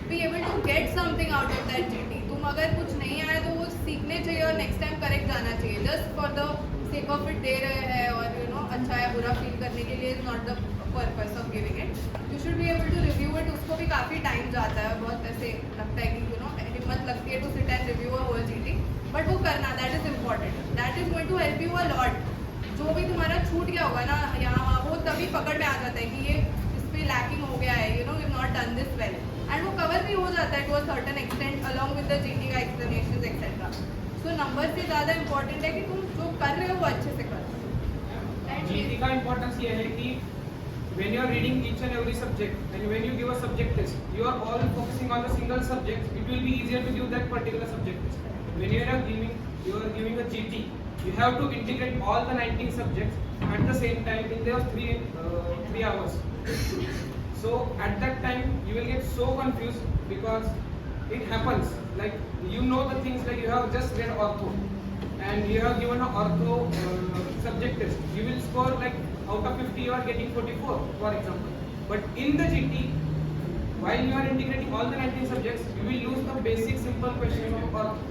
[SPEAKER 4] be able to get something out of that GT. तुम अगर कुछ नहीं आया तो वो सीखने चाहिए और नेक्स्ट टाइम करेक्ट जाना चाहिए. Just for the sake of it they रहे हैं और यू नो अच्छा या बुरा फील करने के लिए is not the purpose of giving it. You should be able to review it. उसको भी काफ़ी टाइम जाता है, बहुत ऐसे लगता है कि यू नो हिम्मत लगती है to sit and review a whole GT, but वो करना that is important. That is going to help you a lot. जो भी तुम्हारा छूट गया होगा ना यहाँ वो तभी पकड़ में आ जाता है कि ये इस पे लैकिंग हो गया है, you know we not done this well, and वो कवर भी हो जाता है to a certain extent along with the GT का एक्सप्लेनेशन एक्सेट्रा. सो नंबर से ज़्यादा इंपॉर्टेंट है कि तुम जो कर रहे हो वो अच्छे से करो.
[SPEAKER 5] जीटी का इम्पोर्टेंस ये है कि when you are reading each and every subject and when you give a subject test, you are all focusing on a single subject. It will be easier to give that particular subject test. When you are giving a GT, you have to integrate all the 19 subjects at the same time in their 3 hours. So at that time you will get so confused because it happens like you know the things like you have just read ortho and you have given an ortho subject test. You will score like out of 50 you are getting 44 for example. But in the GT, while you are integrating all the 19 subjects, you will lose the basic simple questions of ortho.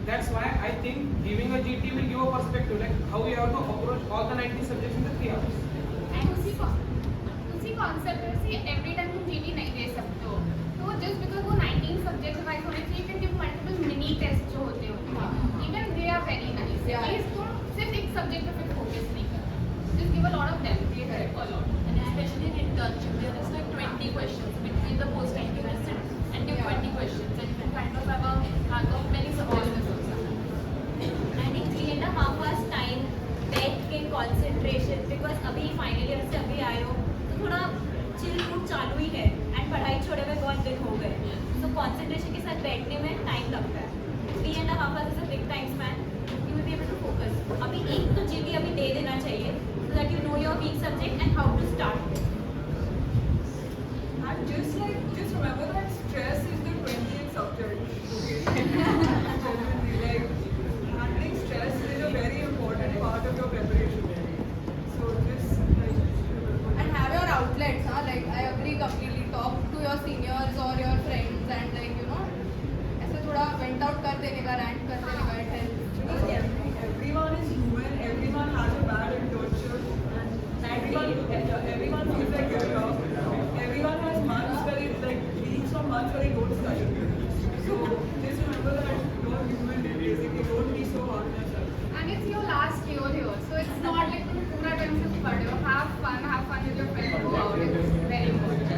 [SPEAKER 5] That's why I think giving a GT will give a perspective like how you have to approach all the 19 subjects in the 3 hours.
[SPEAKER 11] And उसी concept से every time तुम GT नहीं दे सकते हो. तो just because वो 19 subject wise होने चाहिए, can give multiple mini test जो होते हैं even they are very nice. Please तुम सिर्फ एक सब्जेक्ट पे फोकस नहीं करना. Just give a lot of them. They help a lot.
[SPEAKER 1] And especially in internship, there is like 20 questions between the post 90% and the 20 questions, and you can kind of have a hang of many subjects also. I think 3.5 hours time बैठ के concentration, because अभी final year से अभी आए हो तो थोड़ा chill mood चालू ही है and पढ़ाई छोड़े हुए बहुत दिन हो गए, so concentration के साथ बैठने में time लगता है. 3.5 hours is a big time span. You will be able to focus. अभी एक तो GT अभी दे देना चाहिए so that you know your weak subject and how to start it.
[SPEAKER 3] And just remember that stress is the 20th subject. Okay. Like handling stress is a very important part of your preparation. So just
[SPEAKER 4] And have your outlets, huh? Like I agree completely. Talk to your seniors or your friends and like you know, ऐसे थोड़ा vent out कर देने का, rant कर देने का, it helps.
[SPEAKER 3] because everyone is human. Everyone has a bad internship. Everyone feels like they're tough. Everyone has months where it like weeks or months where they don't study. So just remember that you're human. Basically, don't be so hard on yourself.
[SPEAKER 11] And it's your last year here, so it's not like तुम पूरा time सिर्फ पढ़ रहे हो. Have fun with your friends. Go out. It's very important.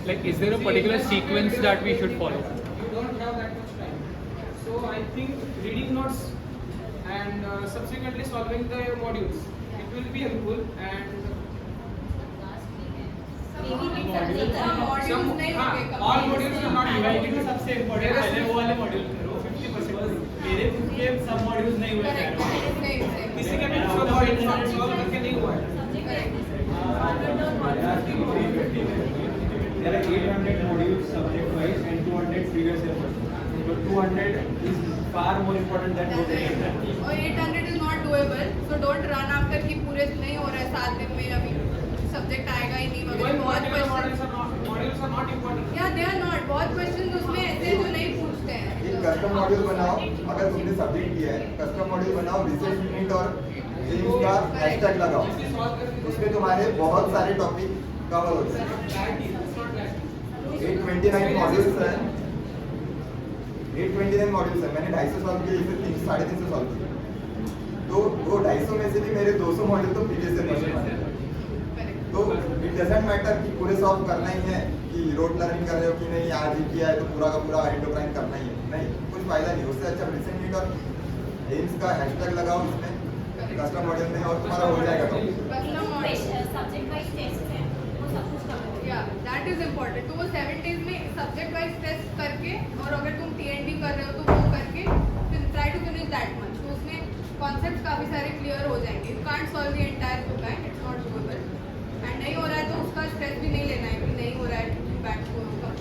[SPEAKER 5] Like, is there a particular sequence that we should follow? You don't have that much time. So I think reading notes and subsequently solving the modules, it will be helpful. And
[SPEAKER 4] modules नहीं होंगे.
[SPEAKER 5] all modules are not
[SPEAKER 2] UIT में सबसे important पहले वो वाले module करो 50%. मेरे खुद के सब मॉड्यूल्स नहीं हुए हैं.
[SPEAKER 5] किसी के भी सब मॉड्यूल्स सॉल्व करके नहीं हुआ है.
[SPEAKER 10] There are 800 modules subject wise and 200 previous year questions. So 200 is far more important than 800.
[SPEAKER 4] और 800 is not doable. So don't run after कि पूरे नहीं हो रहा है 7 दिन में अभी सब्जेक्ट आएगा ही नहीं वगैरह. बहुत question
[SPEAKER 5] modules are not important.
[SPEAKER 4] या दे आर नॉट. बहुत क्वेश्चन उसमें ऐसे जो नहीं पूछते हैं.
[SPEAKER 6] एक कस्टम मॉड्यूल बनाओ. अगर तुमने सब्जेक्ट किया है कस्टम मॉड्यूल बनाओ, रिसर्च यूनिट और जेम्स का हैशटैग लगाओ. उसमें तुम्हारे बहुत सारे टॉपिक कवर होते हैं. 829 मॉड्यूल्स हैं. 829 मॉड्यूल्स हैं. मैंने 250 सॉल्व किए, इसे 300 350 सॉल्व किए. तो वो 250 में से भी मेरे 200 मॉड्यूल तो प्रीवियस ईयर क्वेश्चन आए. तो इट डजेंट मैटर कि पूरे सॉल्व करना ही है कि रोड लर्निंग कर रहे हो कि नहीं, आज ही किया है तो पूरा का पूरा एंडोक्राइन करना ही है, नहीं, कुछ फायदा नहीं। उससे अच्छा लिसन मीट और एम्स का हैशटैग लगाओ इसमें कस्टम मॉडल में और तुम्हारा हो जाएगा।
[SPEAKER 1] सब्जेक्ट वाइज टेस्ट है, वो सब कुछ कवर
[SPEAKER 4] या दैट इज इम्पोर्टेंट। तो वो 7 डेज में सब्जेक्ट वाइज टेस्ट करके, और अगर तुम TND कर रहे हो तो वो करके फिर try to finish that much. तो उसमें कॉन्सेप्ट काफ़ी सारे क्लियर हो जाएंगे। You can't solve the entire book है, इट्स नॉट डूएबल। एंड नहीं हो रहा है तो उसका स्ट्रेस भी नहीं लेना है कि नहीं हो रहा है, बैक को होगा।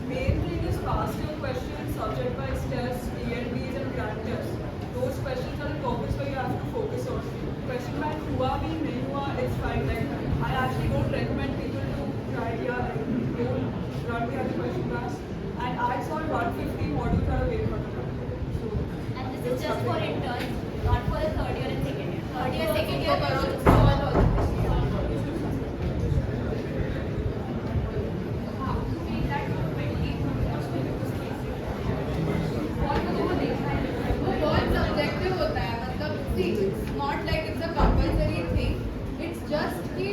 [SPEAKER 3] Main thing is past year questions, subject wise tests, TNDs and grand tests. Those questions are the topics where you have to focus on. Question bank हुआ भी नहीं हुआ, it's fine. Like I actually don't recommend people to try don't run the other question banks. And I saw 150 modules are available. So
[SPEAKER 1] and this is just for interns, not for the third year and second year. Third year, second year,
[SPEAKER 4] करो।
[SPEAKER 1] solve all the questions.
[SPEAKER 4] वो बहुत subjective होता है, मतलब see it's not like it's a compulsory thing, it's just कि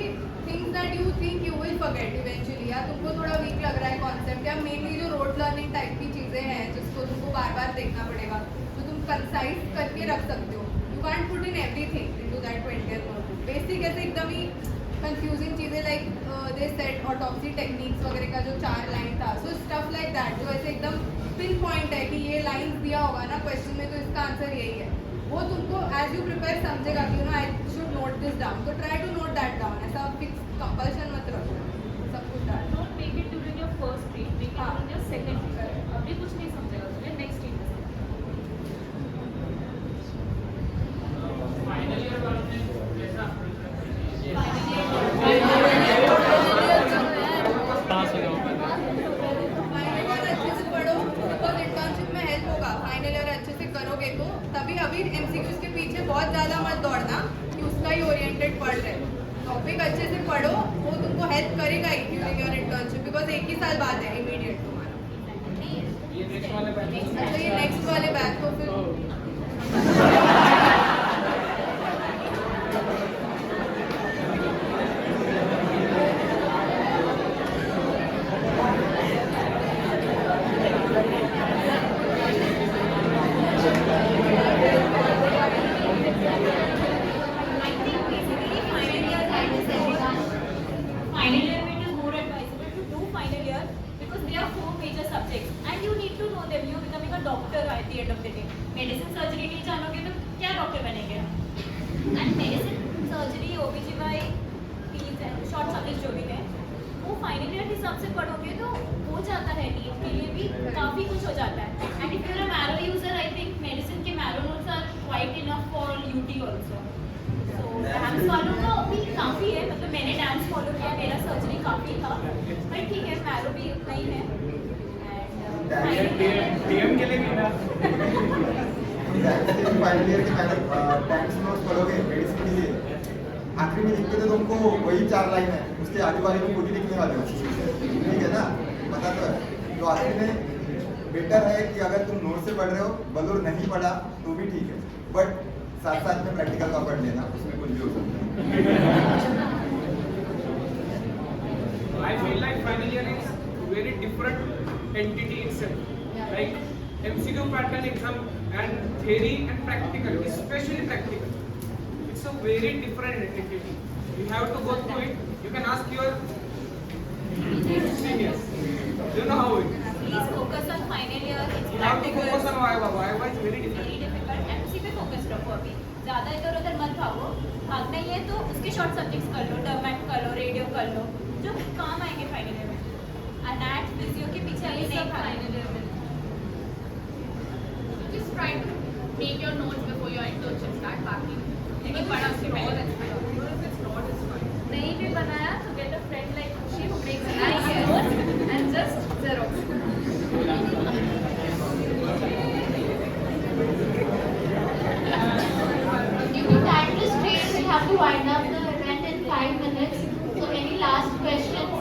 [SPEAKER 4] things that you think you will forget eventually, या तुमको थोड़ा वीक लग रहा है कॉन्सेप्ट, या मेनली जो रोड लर्निंग टाइप की चीज़ें हैं जिसको तुमको बार बार देखना पड़ेगा, तो तुम कंसाइज करके रख सकते हो। You can't put in everything into that 20th notebook. Basic ऐसे एकदम ही कंफ्यूजिंग चीज़ें like they set autopsy techniques वगैरह का जो 4 लाइन था, सो स्टफ लाइक दैट जो ऐसे एकदम पिन पॉइंट है कि ये लाइन दिया होगा ना क्वेश्चन में तो इसका आंसर यही है, वो तुमको एज यू प्रिपेयर समझेगा कि I should note this down, तो try to note that down. ऐसा फिक्स कंपल्शन मत रखो सब कुछ डाल।
[SPEAKER 1] Don't make it during your first read, make it during your second read. अभी कुछ नहीं समझेगा तुम्हें, नेक्स्ट read में
[SPEAKER 5] फाइनल ईयर वालों ने कैसा
[SPEAKER 4] पास हो जाओगे। फाइनल ईयर अच्छे से पढ़ो, बिकॉज इंटर्नशिप में हेल्प होगा। फाइनल ईयर अच्छे से करोगे तो तभी अभी MCQs के पीछे बहुत ज़्यादा मत दौड़ना कि उसका ही ओरिएंटेड पढ़ रहे हो। टॉपिक अच्छे से पढ़ो, वो तुमको हेल्प करेगा ही ड्यूरिंग योर इंटर्नशिप, बिकॉज एक ही साल बाद है इमीडिएट तुम्हारा।
[SPEAKER 5] ये नेक्स्ट वाले बैच
[SPEAKER 4] अच्छा ये नेक्स्ट वाले बैच को फिर
[SPEAKER 1] final year it is more advisable to do final year because there are 4 major subjects and you need to know them. You are becoming a doctor at the end of the day. Medicine surgery नहीं जानोगे तो क्या doctor बनेंगे? And medicine surgery OBGY these short subjects जो भी हैं वो final year के हिसाब से पढ़ोगे तो हो जाता है, नीट के लिए भी काफ़ी कुछ हो जाता है। And if you are a marrow user I think medicine के marrow notes are quite enough for UT also. DAMS वालों का भी काफ़ी है, मतलब मैंने डांस फॉलो किया, मेरा सर्जरी काफ़ी था, पर ठीक है मैरो भी उतना ही है।
[SPEAKER 5] DM के लिए भी ना
[SPEAKER 6] फाइनल ईयर के पहले डांस नोट्स पढ़ोगे मेडिसिन के लिए, आखिरी में लिखते तो तुमको वही 4 लाइन है, उसके आगे वाले में खुद ही लिखने वाले हो, ठीक है ना, पता तो है। तो आखिर में बेटर है कि अगर तुम नोट से पढ़ रहे हो बलूर नहीं पढ़ा तो भी ठीक है, बट साथ साथ में प्रैक्टिकल का पढ़ लेना, उसमें कुछ भी हो सकता है।
[SPEAKER 5] I feel like final year is very different entity itself. Like MCQ pattern exam and theory and practical, especially practical. It's a very different entity. You have to go through it. You can ask your seniors. You know how it is.
[SPEAKER 1] Please focus on final year. It's
[SPEAKER 5] You have to
[SPEAKER 1] practical.
[SPEAKER 5] focus on Viva. Viva is very
[SPEAKER 1] Very
[SPEAKER 5] different.
[SPEAKER 1] difficult and उसी पे focus रखो अभी, ज़्यादा इधर उधर मत भागो। भागना ही है तो उसके शॉर्ट सब्जेक्ट्स कर लो, डर्मेट कर लो, रेडियो कर लो, जो काम आएंगे फाइनल ईयर में। अनैट फिजियो के पीछे आगे नहीं फाइनल ईयर में।
[SPEAKER 11] Just try to make your notes before your internship start. बाकी लेकिन पढ़ा उसके पहले
[SPEAKER 1] नहीं भी बनाया तो get a friend like Khushi who makes nice notes and just xerox.
[SPEAKER 14] Due to time restraints, we have to wind up the event in 5 minutes. So, any last questions?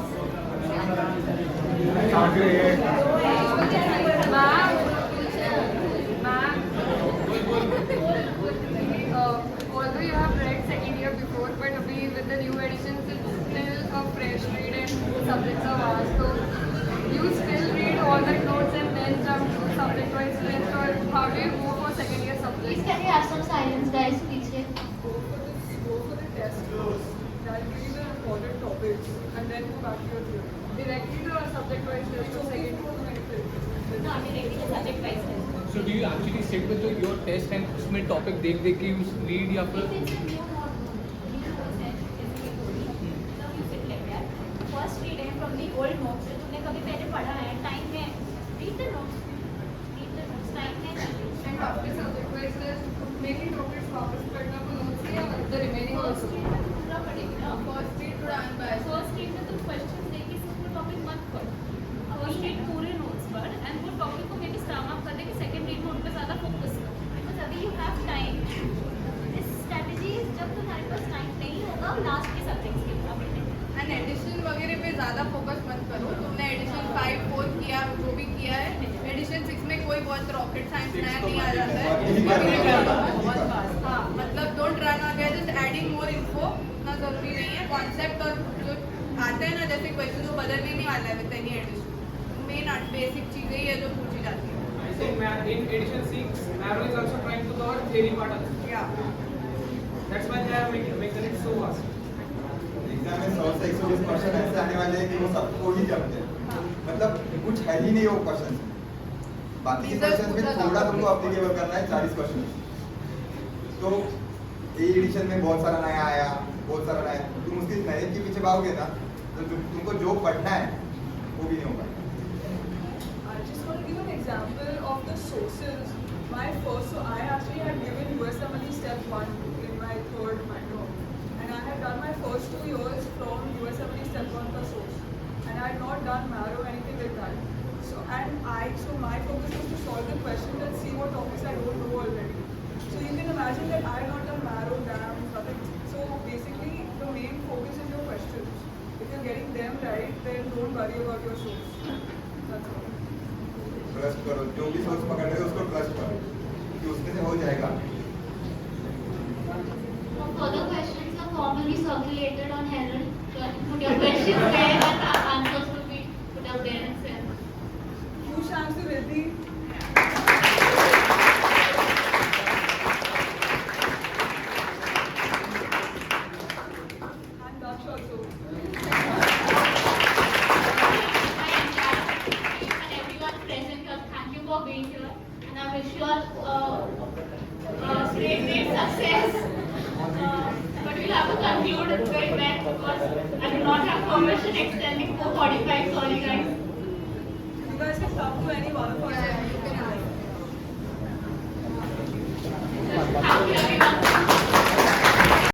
[SPEAKER 20] Although you have read second year before, but with the new editions, it's
[SPEAKER 13] fresh read and subjects are vast. So you still read all the notes and then jump to subject-wise list, or how do you go for second year subjects?
[SPEAKER 1] Please can you have some silence, guys? पीछे.
[SPEAKER 3] Go for the test course. That'll give you the important topics and then go back to your theory. Directly the subject-wise list or second year benefit.
[SPEAKER 1] No, directly the subject-wise list.
[SPEAKER 20] So do you actually sit with your test and उसमें topic देख के you read या फिर?
[SPEAKER 1] If it's a new note, new process, so you sit like that. First read है from the old notes. जो तुमने कभी पहले पढ़ा है, time है. Read the notes. Read the notes. Time है.
[SPEAKER 3] And after subject-wise list, mainly topics वापस पढ़ना को notes या the remaining also.
[SPEAKER 1] पूरा पढ़ेगा.
[SPEAKER 3] First read थोड़ा unbiased.
[SPEAKER 1] First read में तुम questions देके सिर्फ topic मत पढ़. First read पूरे notes पढ़ and वो topic को maybe sum up करने के second read में उन पे ज़्यादा focus कर. Because अभी you have time. This strategy is जब तुम्हारे पास time नहीं होगा last के subjects के मुकाबले.
[SPEAKER 4] एंड एडिशन वगैरह पे ज़्यादा फोकस मत करो. तुमने एडिशन 5, 4 किया, जो भी किया है. एडिशन 6 में कोई बहुत रॉकेट साइंस नया नहीं आ जाता है. हाँ, मतलब don't run away, just adding more info. ना जरूरी नहीं है कॉन्सेप्ट और जो आते हैं ना जैसे क्वेश्चन वो बदल भी नहीं वाला है with any edition. Main basic चीज़ें ही है जो पूछी जाती है.
[SPEAKER 5] I think in edition 6, Marrow is also trying to cover theory part of it.
[SPEAKER 4] Yeah.
[SPEAKER 5] That's why they are making it so vast.
[SPEAKER 6] Exam में 100 से 120 क्वेश्चन ऐसे आने वाले हैं कि वो सबको ही जमते हैं. मतलब कुछ है ही नहीं वो क्वेश्चन. बाकी क्वेश्चन में थोड़ा तुमको अप्लीकेबल करना है 40 क्वेश्चन. तो ए एडिशन में बहुत सारा नया आया, बहुत सारा नया. तुम उसके नए के पीछे भागोगे ना तो तुमको जो पढ़ना है वो भी नहीं हो पाएगा.
[SPEAKER 3] I just want to give an example of the sources. My first, so I actually had given USMLE step 1 in my third micro, and I had done my first 2 years from USMLE step 1 per source, and I had not done Marrow anything like that. So my focus was to solve the question and see what topics I don't know already. So you can imagine that I had not done Marrow, DAMS, nothing. So basically, the main focus is your questions. If you're getting them right, then don't worry about your source. That's all.
[SPEAKER 6] Trust करो, जो भी सोच पकड़ रहे हो उसको trust करो कि उसमें से हो जाएगा.
[SPEAKER 1] Further questions are commonly circulated on Herald. So put your questions there and answers will be put out there and sent.
[SPEAKER 3] Huge thanks to Riddhi. And Daksh also.
[SPEAKER 1] And everyone present here, thank you for being here. And I wish you all great success. But we'll have to conclude it very well because I do not have permission extending 4:45. Sorry, guys.
[SPEAKER 3] You guys can come to any one of us.